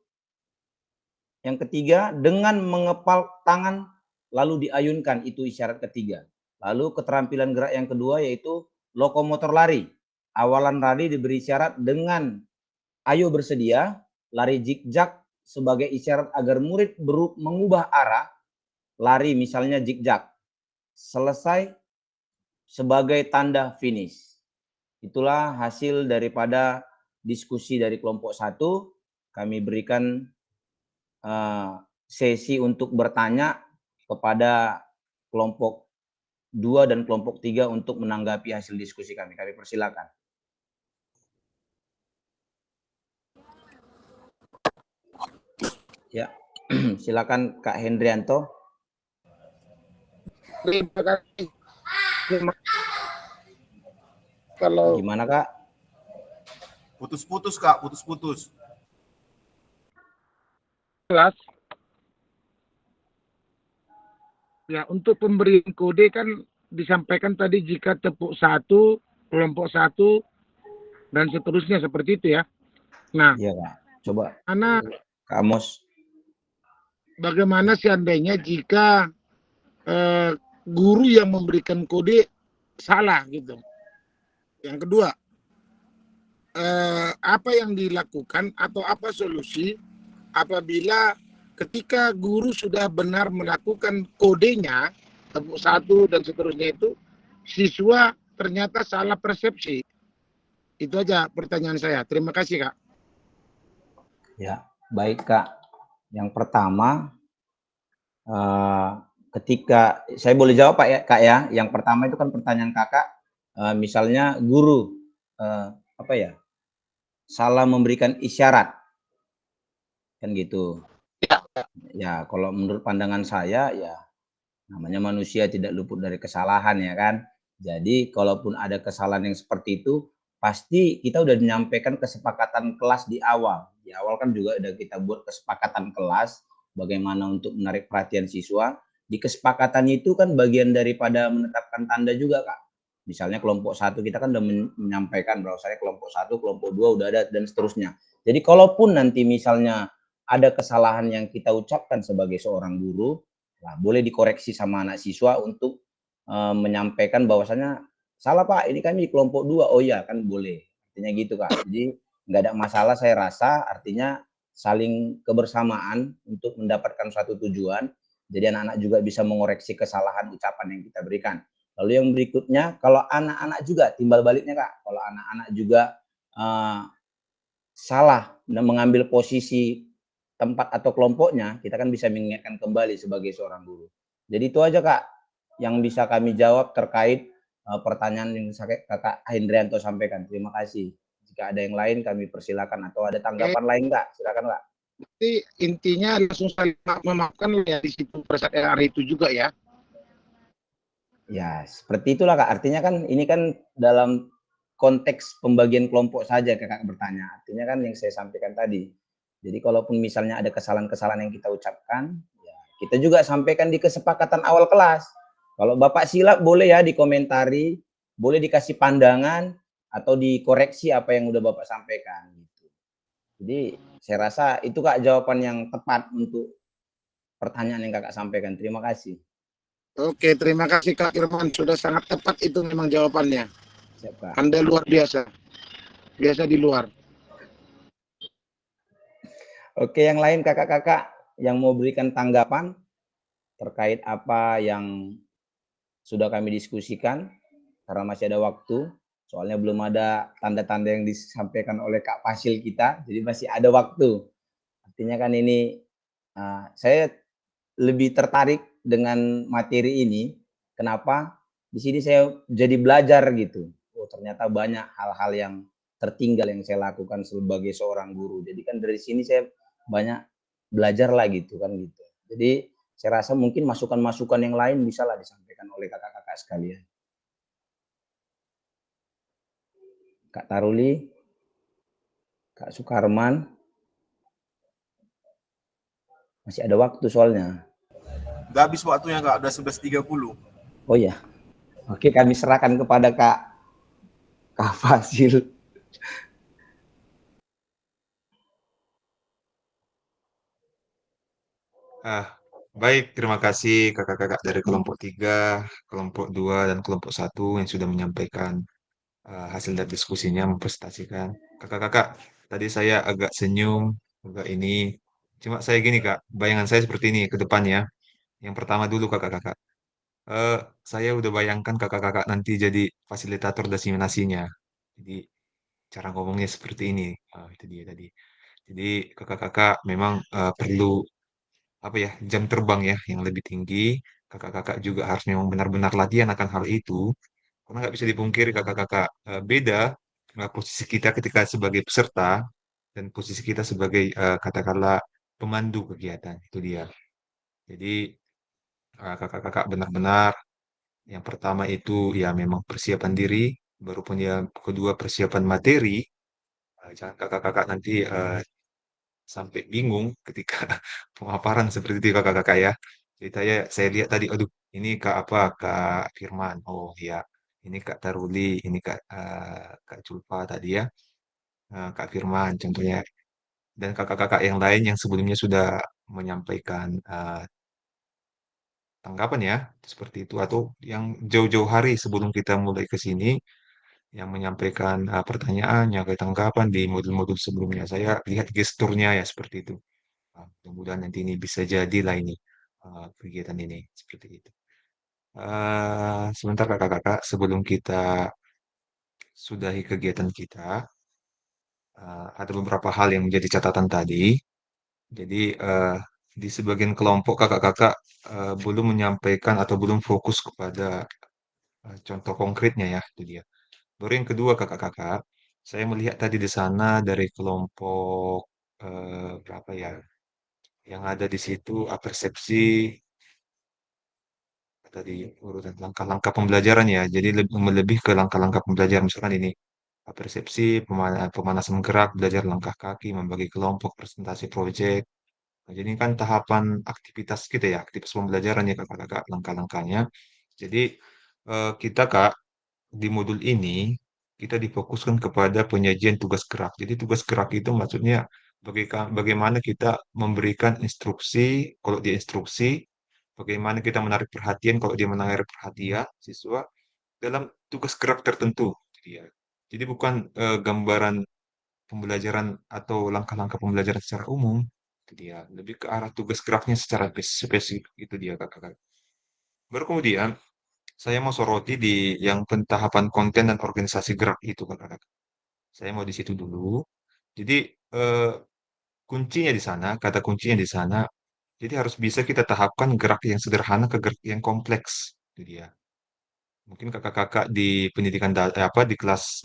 yang ketiga, dengan mengepal tangan lalu diayunkan, itu isyarat ketiga. Lalu keterampilan gerak yang kedua yaitu lokomotor lari. Awalan lari diberi isyarat dengan ayo bersedia, lari zigzag sebagai isyarat agar murid mengubah arah lari, misalnya zigzag. Selesai sebagai tanda finish. Itulah hasil daripada diskusi dari kelompok 1. Kami berikan sesi untuk bertanya kepada kelompok 2 dan kelompok 3 untuk menanggapi hasil diskusi kami. Kami persilakan. Ya, silakan Kak Hendrianto. Terima kasih. Kalau gimana Kak? Putus-putus Kak, putus-putus. Jelas. Ya, untuk pemberian kode kan disampaikan tadi jika tepuk 1, kelompok 1, dan seterusnya seperti itu ya. Nah, iya Kak. Coba. Kak Amos. Bagaimana seandainya jika guru yang memberikan kode salah gitu. Yang kedua, apa yang dilakukan atau apa solusi apabila ketika guru sudah benar melakukan kodenya, tepuk 1 dan seterusnya itu, siswa ternyata salah persepsi. Itu aja pertanyaan saya. Terima kasih, Kak. Ya, baik Kak. Yang pertama, ketika saya boleh jawab Pak ya, Kak ya. Yang pertama itu kan pertanyaan Kakak, misalnya guru salah memberikan isyarat, kan gitu. Ya, kalau menurut pandangan saya ya namanya manusia tidak luput dari kesalahan ya kan. Jadi kalaupun ada kesalahan yang seperti itu, pasti kita udah menyampaikan kesepakatan kelas di awal. Di awal kan juga udah kita buat kesepakatan kelas bagaimana untuk menarik perhatian siswa. Di kesepakatannya itu kan bagian daripada menetapkan tanda juga Kak. Misalnya kelompok 1 kita kan udah menyampaikan bahwa saya kelompok 1, kelompok 2 udah ada dan seterusnya. Jadi kalaupun nanti misalnya ada kesalahan yang kita ucapkan sebagai seorang guru, nah boleh dikoreksi sama anak siswa untuk menyampaikan bahwasanya salah Pak, ini kami di kelompok 2. Oh iya kan boleh. Artinya gitu Kak. Jadi nggak ada masalah saya rasa, artinya saling kebersamaan untuk mendapatkan suatu tujuan. Jadi anak-anak juga bisa mengoreksi kesalahan ucapan yang kita berikan. Lalu yang berikutnya, kalau anak-anak juga timbal baliknya Kak, kalau anak-anak juga salah dan mengambil posisi tempat atau kelompoknya, kita kan bisa mengingatkan kembali sebagai seorang guru. Jadi itu aja Kak yang bisa kami jawab terkait pertanyaan yang Kakak Hendrianto sampaikan. Terima kasih. Jika ada yang lain kami persilakan atau ada tanggapan lain Kak, silakan Kak. Jadi intinya langsung saling memaafkan ya di situ pada saat hari itu juga ya. Ya, seperti itulah Kak. Artinya kan ini kan dalam konteks pembagian kelompok saja Kakak bertanya. Artinya kan yang saya sampaikan tadi. Jadi kalaupun misalnya ada kesalahan-kesalahan yang kita ucapkan, ya kita juga sampaikan di kesepakatan awal kelas. Kalau Bapak silap boleh ya dikomentari, boleh dikasih pandangan atau dikoreksi apa yang udah Bapak sampaikan gitu. Jadi saya rasa itu Kak jawaban yang tepat untuk pertanyaan yang Kakak sampaikan. Terima kasih. Oke, terima kasih Kak Irman. Sudah sangat tepat itu memang jawabannya. Siap, Kak. Anda luar biasa. Biasa di luar. Oke, yang lain kakak-kakak yang mau berikan tanggapan terkait apa yang sudah kami diskusikan, karena masih ada waktu, soalnya belum ada tanda-tanda yang disampaikan oleh Kak Fasil kita, jadi masih ada waktu. Artinya kan ini saya lebih tertarik dengan materi ini. Kenapa? Di sini saya jadi belajar gitu. Oh, ternyata banyak hal-hal yang tertinggal yang saya lakukan sebagai seorang guru. Jadi kan dari sini saya banyak belajar lah gitu kan gitu. Jadi saya rasa mungkin masukan-masukan yang lain bisa lah disampaikan oleh kakak-kakak sekalian. Kak Taruli, Kak Sukarman. Masih ada waktu soalnya. Nggak habis waktunya Kak, udah 11.30. Oh ya. Oke, kami serahkan kepada Kak Fasil. Baik, terima kasih kakak-kakak dari kelompok 3, kelompok 2, dan kelompok 1 yang sudah menyampaikan hasil dari diskusinya, mempresentasikan. Kakak-kakak, tadi saya agak senyum, agak ini. Cuma saya gini Kak, bayangan saya seperti ini ke depannya. Yang pertama dulu kakak-kakak. Eh, saya udah bayangkan kakak-kakak nanti jadi fasilitator diseminasinya. Jadi cara ngomongnya seperti ini. Itu dia tadi. Jadi kakak-kakak memang perlu apa ya, jam terbang ya yang lebih tinggi. Kakak-kakak juga harus memang benar-benar latihan akan hal itu. Karena nggak bisa dipungkiri kakak-kakak, beda posisi kita ketika sebagai peserta dan posisi kita sebagai katakanlah pemandu kegiatan. Itu dia. Jadi kakak-kakak benar-benar yang pertama itu ya memang persiapan diri, baru pun yang kedua persiapan materi. Jangan kakak-kakak nanti sampai bingung ketika pemaparan seperti itu kakak-kakak ya. Jadi saya lihat tadi, aduh ini Kak apa Kak Firman, oh ya ini Kak Taruli, ini Kak Julfa tadi ya, Kak Firman contohnya, dan kakak-kakak yang lain yang sebelumnya sudah menyampaikan tanggapan ya, seperti itu, atau yang jauh-jauh hari sebelum kita mulai ke sini yang menyampaikan pertanyaannya, tanggapan di modul-modul sebelumnya. Saya lihat gesturnya ya seperti itu. Mudah-mudahan nanti ini bisa jadilah ini kegiatan ini seperti itu. Sebentar kakak-kakak, sebelum kita sudahi kegiatan kita, ada beberapa hal yang menjadi catatan tadi. Jadi di sebagian kelompok kakak-kakak belum menyampaikan atau belum fokus kepada contoh konkretnya ya, itu dia. Baru yang kedua kakak-kakak, saya melihat tadi di sana dari kelompok berapa ya, yang ada di situ persepsi tadi urutan langkah-langkah pembelajaran ya. Jadi lebih ke langkah-langkah pembelajaran. Misalkan ini persepsi, pemanasan gerak, belajar langkah kaki, membagi kelompok, presentasi proyek. Nah, jadi ini kan tahapan aktivitas kita ya, aktivitas pembelajaran ya kakak-kakak, langkah-langkahnya. Jadi kita Kak, di modul ini kita difokuskan kepada penyajian tugas gerak. Jadi tugas gerak itu maksudnya bagaimana kita memberikan instruksi, kalau dia instruksi, bagaimana kita menarik perhatian kalau dia menarik perhatian siswa dalam tugas gerak tertentu. Jadi bukan gambaran pembelajaran atau langkah-langkah pembelajaran secara umum. Itu dia. Lebih ke arah tugas geraknya secara spesifik. Itu dia kakak-kakak. Baru kemudian saya mau soroti di yang pentahapan konten dan organisasi gerak itu kakak-kakak. Saya mau di situ dulu. Jadi eh, kuncinya di sana, kata kuncinya di sana. Jadi harus bisa kita tahapkan gerak yang sederhana ke gerak yang kompleks. Itu dia. Mungkin kakak-kakak di pendidikan apa di kelas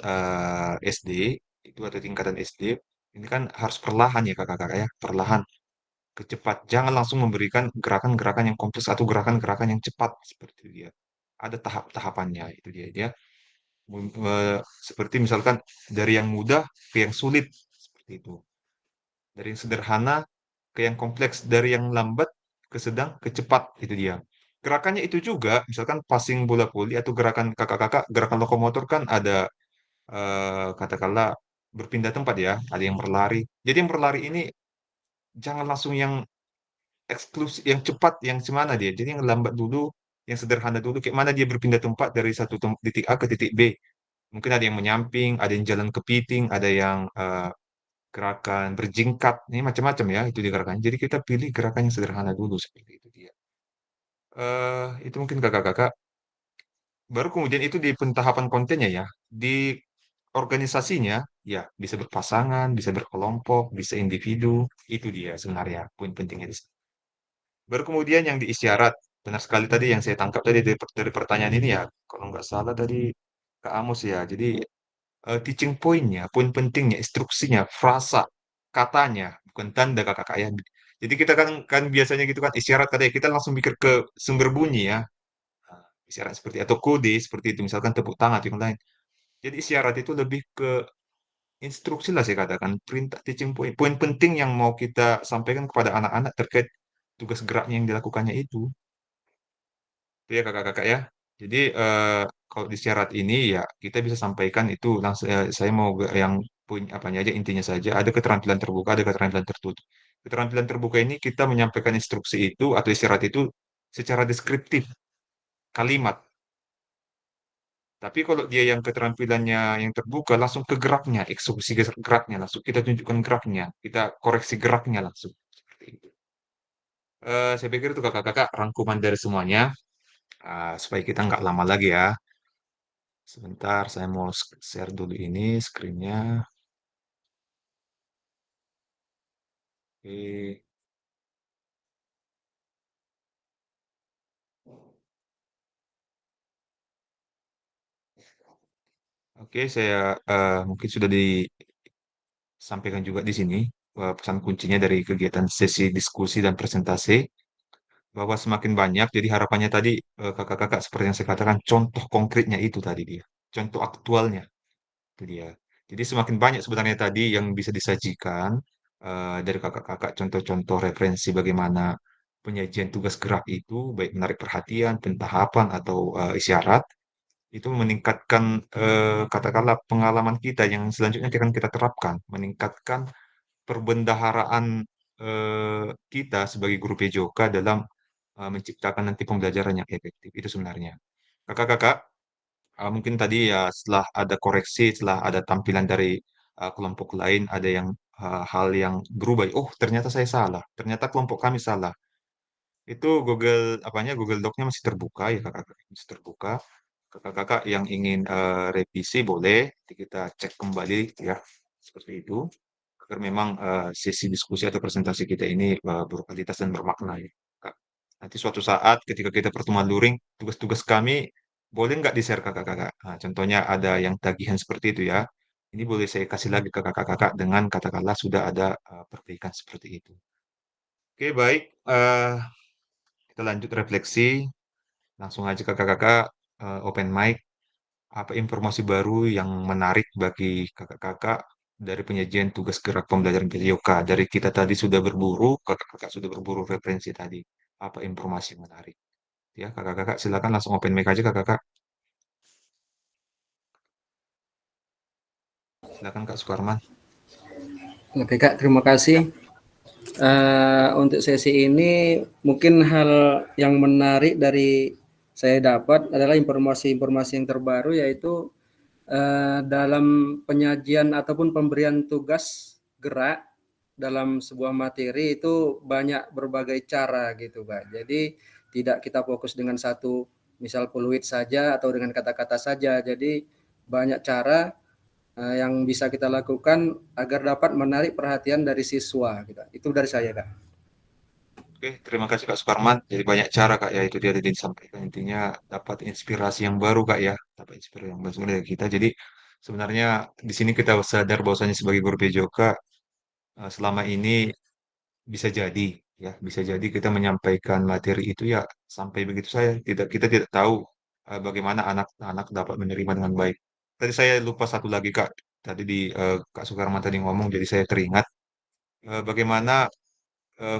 SD itu atau tingkatan SD ini kan harus perlahan ya kakak-kakak ya, perlahan ke cepat. Jangan langsung memberikan gerakan-gerakan yang kompleks atau gerakan-gerakan yang cepat seperti itu dia. Ada tahap-tahapannya itu dia. Dia seperti misalkan dari yang mudah ke yang sulit seperti itu. Dari yang sederhana ke yang kompleks, dari yang lambat ke sedang ke cepat itu dia. Gerakannya itu juga, misalkan passing bola voli atau gerakan kakak-kakak, gerakan lokomotor kan ada katakanlah berpindah tempat ya, ada yang berlari. Jadi yang berlari ini jangan langsung yang eksklusif, yang cepat, yang semana dia. Jadi yang lambat dulu, yang sederhana dulu, kayak mana dia berpindah tempat dari satu titik A ke titik B. Mungkin ada yang menyamping, ada yang jalan kepiting, ada yang gerakan berjingkat, ini macam-macam ya itu gerakannya. Jadi kita pilih gerakan yang sederhana dulu seperti itu dia. Itu mungkin kakak-kakak. Baru kemudian itu di pentahapan kontennya ya. Di organisasinya ya bisa berpasangan, bisa berkelompok, bisa individu. Itu dia sebenarnya poin pentingnya di sini. Baru kemudian yang di isyarat. Benar sekali tadi yang saya tangkap tadi dari pertanyaan ini ya. Kalau nggak salah tadi Kak Amos ya. Jadi teaching point-nya, poin pentingnya, instruksinya, frasa, katanya, bukan tanda kakak ya. Jadi kita kan biasanya gitu kan isyarat katanya kita langsung mikir ke sumber bunyi ya. Isyarat seperti atau kode seperti itu misalkan tepuk tangan atau yang lain. Jadi isyarat itu lebih ke instruksi lah saya katakan, perintah teaching point, poin penting yang mau kita sampaikan kepada anak-anak terkait tugas geraknya yang dilakukannya itu. Itu ya kakak-kakak ya. Jadi kalau di syarat ini ya kita bisa sampaikan itu langsung saya mau yang poin apanya aja intinya saja. Ada keterampilan terbuka, ada keterampilan tertutup. Keterampilan terbuka ini kita menyampaikan instruksi itu atau isyarat itu secara deskriptif kalimat. Tapi kalau dia yang keterampilannya yang terbuka langsung ke geraknya, eksekusi geraknya langsung kita tunjukkan geraknya, kita koreksi geraknya langsung. Seperti itu. Saya pikir itu kakak-kakak rangkuman dari semuanya. Supaya kita nggak lama lagi ya. Sebentar, saya mau share dulu ini screen-nya. Oke, oke, saya mungkin sudah disampaikan juga di sini pesan kuncinya dari kegiatan sesi diskusi dan presentasi bahwa semakin banyak. Jadi harapannya tadi kakak-kakak seperti yang saya katakan contoh konkretnya itu tadi dia, contoh aktualnya itu dia. Jadi semakin banyak sebenarnya tadi yang bisa disajikan dari kakak-kakak contoh-contoh referensi bagaimana penyajian tugas gerak itu, baik menarik perhatian, pentahapan atau isyarat, itu meningkatkan katakanlah pengalaman kita yang selanjutnya akan kita terapkan, meningkatkan perbendaharaan kita sebagai guru PJOK dalam menciptakan nanti pembelajaran yang efektif. Itu sebenarnya. Kakak-kakak, mungkin tadi ya setelah ada koreksi, setelah ada tampilan dari kelompok lain, ada yang hal yang berubah. Oh, ternyata saya salah. Ternyata kelompok kami salah. Itu Google Doc-nya masih terbuka ya kakak-kakak, masih terbuka. Kakak-kakak yang ingin revisi boleh, nanti kita cek kembali ya, seperti itu. Agar memang sesi diskusi atau presentasi kita ini berkualitas dan bermakna ya. Kak. Nanti suatu saat ketika kita pertemuan luring, tugas-tugas kami boleh nggak di-share kakak-kakak? Nah, contohnya ada yang tagihan seperti itu ya. Ini boleh saya kasih lagi ke kakak-kakak dengan katakanlah sudah ada perbaikan seperti itu. Oke, baik. Kita lanjut refleksi. Langsung aja kakak-kakak open mic. Apa informasi baru yang menarik bagi kakak-kakak dari penyajian tugas gerak pembelajaran PJOK? Dari kita tadi sudah berburu, kakak-kakak sudah berburu referensi tadi. Apa informasi menarik? Ya, kakak-kakak silakan langsung open mic aja kakak-kakak. Silakan Kak Sukarman. Oke Kak, terima kasih. Untuk sesi ini mungkin hal yang menarik dari saya dapat adalah informasi-informasi yang terbaru, yaitu dalam penyajian ataupun pemberian tugas gerak dalam sebuah materi itu banyak berbagai cara gitu Pak. Jadi tidak kita fokus dengan satu misal peluit saja atau dengan kata-kata saja. Jadi banyak cara yang bisa kita lakukan agar dapat menarik perhatian dari siswa. Gitu. Itu dari saya Kak. Oke, terima kasih Kak Sukarman. Jadi banyak cara Kak ya, itu dia tadi disampaikan. Intinya dapat inspirasi yang baru Kak ya, dapat inspirasi yang baru dari kita. Jadi sebenarnya di sini kita sadar bahwasanya sebagai guru PJOK selama ini bisa jadi ya, bisa jadi kita menyampaikan materi itu ya sampai begitu saya kita tidak tahu bagaimana anak-anak dapat menerima dengan baik. Tadi saya lupa satu lagi Kak, tadi Kak Sukarman tadi ngomong jadi saya teringat bagaimana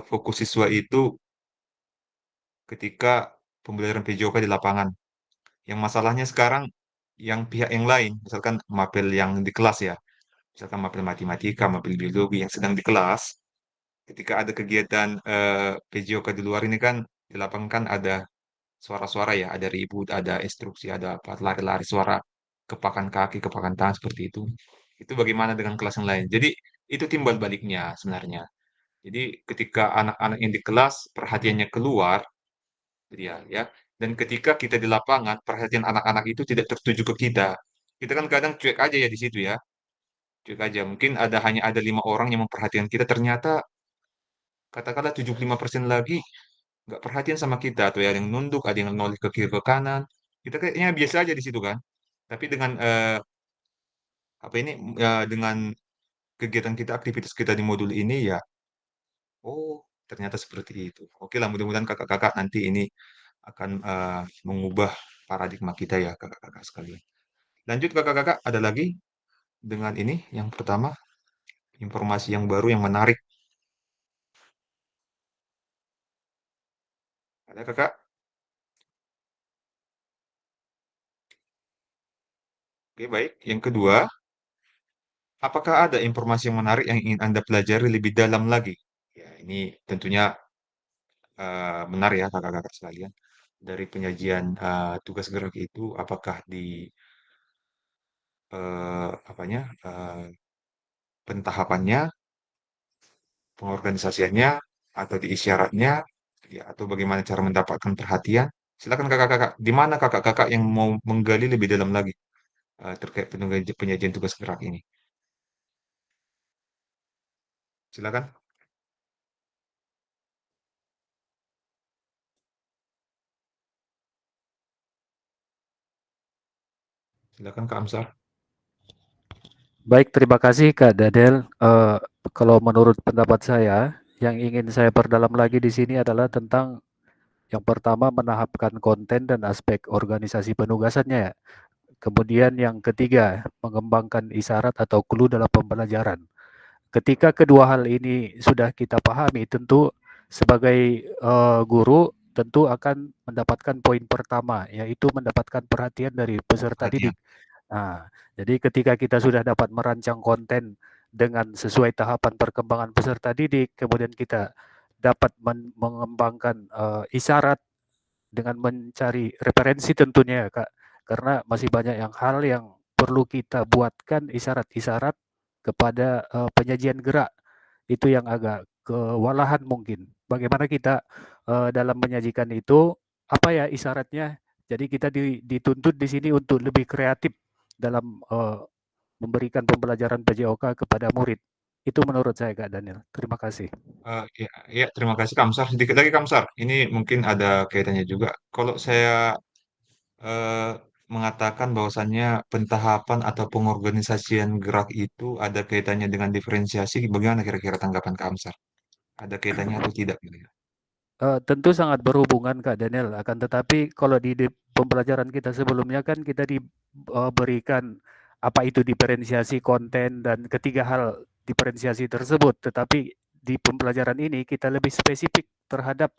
fokus siswa itu ketika pembelajaran PJOK di lapangan. Yang masalahnya sekarang yang pihak yang lain, misalkan mapel yang di kelas ya, misalkan mapel matematika, mapel biologi yang sedang di kelas, ketika ada kegiatan PJOK di luar ini kan di lapangan kan ada suara-suara ya, ada ribut, ada instruksi, ada apa, lari-lari suara, kepakan kaki, kepakan tangan seperti itu. Itu bagaimana dengan kelas yang lain? Jadi itu timbal baliknya sebenarnya. Jadi ketika anak-anak yang di kelas perhatiannya keluar, dia ya. Dan ketika kita di lapangan, perhatian anak-anak itu tidak tertuju ke kita. Kita kan kadang cuek aja ya di situ ya, cuek aja. Mungkin hanya ada 5 orang yang memperhatikan kita, ternyata katakanlah 75% lagi nggak perhatian sama kita atau ada yang nunduk, ada yang noleh ke kiri ke kanan. Kita kayaknya biasa aja di situ kan. Tapi dengan dengan kegiatan kita, aktivitas kita di modul ini ya, oh ternyata seperti itu. Oke lah, mudah-mudahan kakak-kakak nanti ini akan mengubah paradigma kita ya kakak-kakak sekalian. Lanjut kakak-kakak, ada lagi dengan ini yang pertama, informasi yang baru yang menarik. Ada kakak? Oke, baik. Yang kedua, apakah ada informasi yang menarik yang ingin Anda pelajari lebih dalam lagi? Ya, ini tentunya benar ya kakak-kakak sekalian. Dari penyajian tugas gerak itu, apakah di apanya pentahapannya, pengorganisasiannya, atau di isyaratnya, ya, atau bagaimana cara mendapatkan perhatian? Silakan kakak-kakak. Di mana kakak-kakak yang mau menggali lebih dalam lagi terkait penyajian tugas gerak ini? Silakan. Silakan Kak Amsar. Baik, terima kasih Kak Dadel. Kalau menurut pendapat saya, yang ingin saya perdalam lagi di sini adalah tentang yang pertama menahapkan konten dan aspek organisasi penugasannya ya. Kemudian yang ketiga, mengembangkan isyarat atau clue dalam pembelajaran. Ketika kedua hal ini sudah kita pahami, tentu sebagai guru tentu akan mendapatkan poin pertama, yaitu mendapatkan perhatian dari peserta Perhatian. didik. Nah, jadi ketika kita sudah dapat merancang konten dengan sesuai tahapan perkembangan peserta didik, kemudian kita dapat mengembangkan isyarat dengan mencari referensi tentunya ya Kak, karena masih banyak hal yang perlu kita buatkan isyarat-isyarat kepada penyajian gerak. Itu yang agak kewalahan mungkin. Bagaimana kita dalam menyajikan itu, apa ya isyaratnya? Jadi kita dituntut di sini untuk lebih kreatif dalam memberikan pembelajaran PJOK kepada murid. Itu menurut saya Kak Daniel. Terima kasih. Ya, ya, terima kasih Kamsar. Sedikit lagi Kamsar. Ini mungkin ada kaitannya juga. Kalau saya eh, mengatakan bahwasannya pentahapan atau pengorganisasian gerak itu ada kaitannya dengan diferensiasi, bagaimana kira-kira tanggapan Kamsar? Ada kaitannya atau tidak? Tentu sangat berhubungan Kak Daniel, akan tetapi kalau di pembelajaran kita sebelumnya kan kita diberikan apa itu diferensiasi konten dan ketiga hal diferensiasi tersebut, tetapi di pembelajaran ini kita lebih spesifik terhadap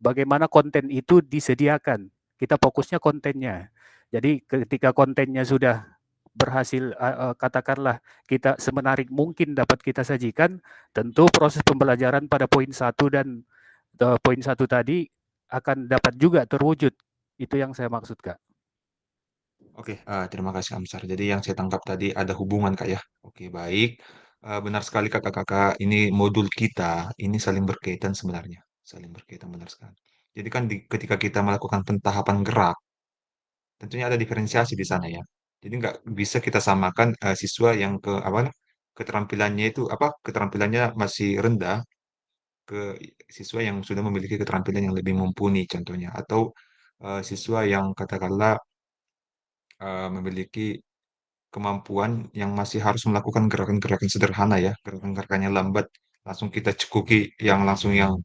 bagaimana konten itu disediakan. Kita fokusnya kontennya. Jadi ketika kontennya sudah berhasil katakanlah kita semenarik mungkin dapat kita sajikan, tentu proses pembelajaran pada poin 1 dan poin 1 tadi akan dapat juga terwujud. Itu yang saya maksud, Kak. Oke, terima kasih Kamsar. Jadi yang saya tangkap tadi ada hubungan Kak ya. Oke, baik. Benar sekali kakak-kakak, ini modul kita, ini saling berkaitan sebenarnya. Saling berkaitan benar sekali. Jadi kan ketika kita melakukan pentahapan gerak, tentunya ada diferensiasi di sana ya. Jadi nggak bisa kita samakan siswa yang keterampilannya itu keterampilannya masih rendah ke siswa yang sudah memiliki keterampilan yang lebih mumpuni contohnya, atau siswa yang katakanlah memiliki kemampuan yang masih harus melakukan gerakan-gerakan sederhana ya, gerakan-gerakan yang lambat, langsung kita cekuki yang langsung yang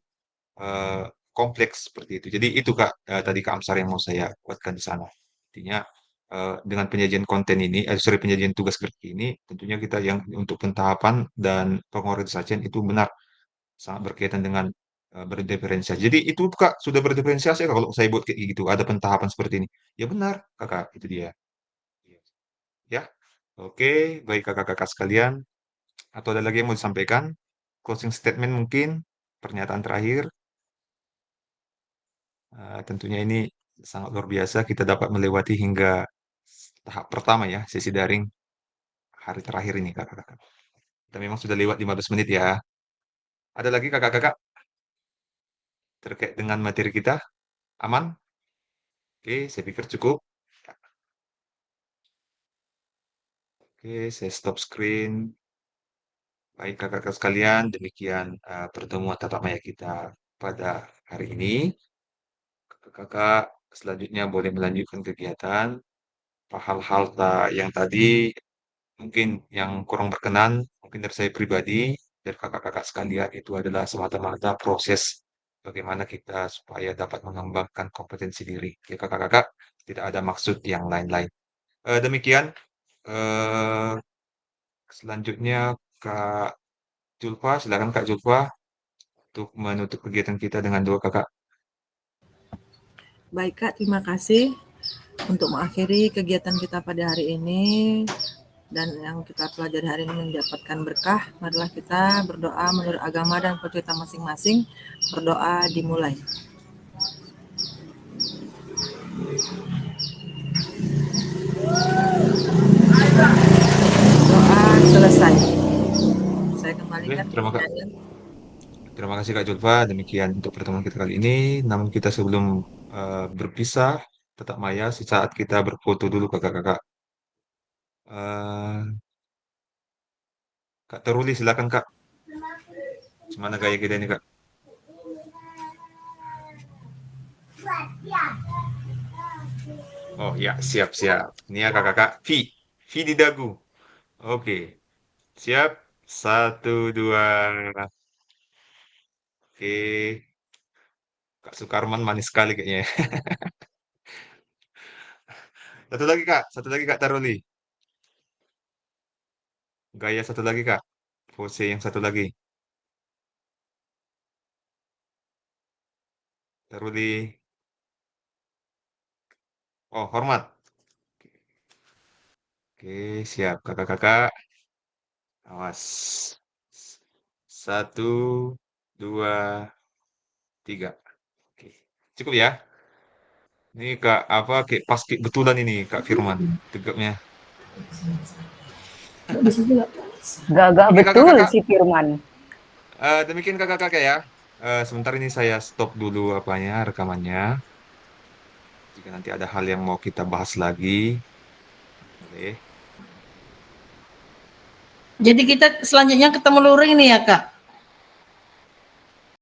kompleks seperti itu. Jadi itu Kak, tadi Kak Amsar yang mau saya kuatkan di sana. Artinya dengan penyajian konten ini, penyajian tugas gerak ini, tentunya kita yang untuk pentahapan dan pengorganisasian itu benar sangat berkaitan dengan berdiferensiasi. Jadi itu Kak sudah berdiferensiasi kalau saya buat kayak gitu, ada pentahapan seperti ini. Ya benar Kakak, itu dia. Ya. Oke, baik kakak-kakak sekalian. Atau ada lagi yang mau disampaikan? Closing statement mungkin, pernyataan terakhir. Tentunya ini sangat luar biasa kita dapat melewati hingga tahap pertama ya, sesi daring hari terakhir ini kakak-kakak. Kita memang sudah lewat 15 menit ya. Ada lagi kakak-kakak terkait dengan materi kita? Aman? Oke, saya pikir cukup. Oke, saya stop screen. Baik kakak-kakak sekalian, demikian pertemuan tatap maya kita pada hari ini. Kakak selanjutnya boleh melanjutkan kegiatan. Hal-hal yang tadi mungkin yang kurang berkenan, mungkin dari saya pribadi, dari kakak-kakak sekalian, itu adalah semata-mata proses bagaimana kita supaya dapat mengembangkan kompetensi diri. Ya kakak-kakak, tidak ada maksud yang lain-lain. Demikian, selanjutnya Kak Julfa, silakan Kak Julfa untuk menutup kegiatan kita dengan doa Kakak. Baik Kak, terima kasih untuk mengakhiri kegiatan kita pada hari ini, dan yang kita pelajari hari ini mendapatkan berkah. Marilah kita berdoa menurut agama dan percaya masing-masing. Berdoa dimulai. Doa selesai. Saya kembalikan. Terima kasih Kak Julfa. Demikian untuk pertemuan kita kali ini. Namun kita sebelum berpisah, tetap maya sesaat kita berfoto dulu kakak-kakak. Kak Teruli, silakan Kak. Gimana gaya kita ini Kak? Oh ya, siap-siap. Ini ya kakak-kakak. V di dagu. Oke. Siap. 1, 2. Oke. Kak Sukarman manis sekali kayaknya. Satu lagi Kak. Satu lagi Kak Taruli. Gaya satu lagi Kak. Pose yang satu lagi. Taruli. Oh, hormat. Oke, siap kakak-kakak. Awas. 1, 2, 3. Oke. Cukup ya. Ini Kak apa kayak pas kayak betulan ini Kak Firman tegapnya. Gagah Oke, betul kakak-kakak. si Firman. Demikian kakak-kakak ya. Sebentar ini saya stop dulu apanya rekamannya. Jika nanti ada hal yang mau kita bahas lagi, boleh. Jadi kita selanjutnya ketemu luring nih ya Kak?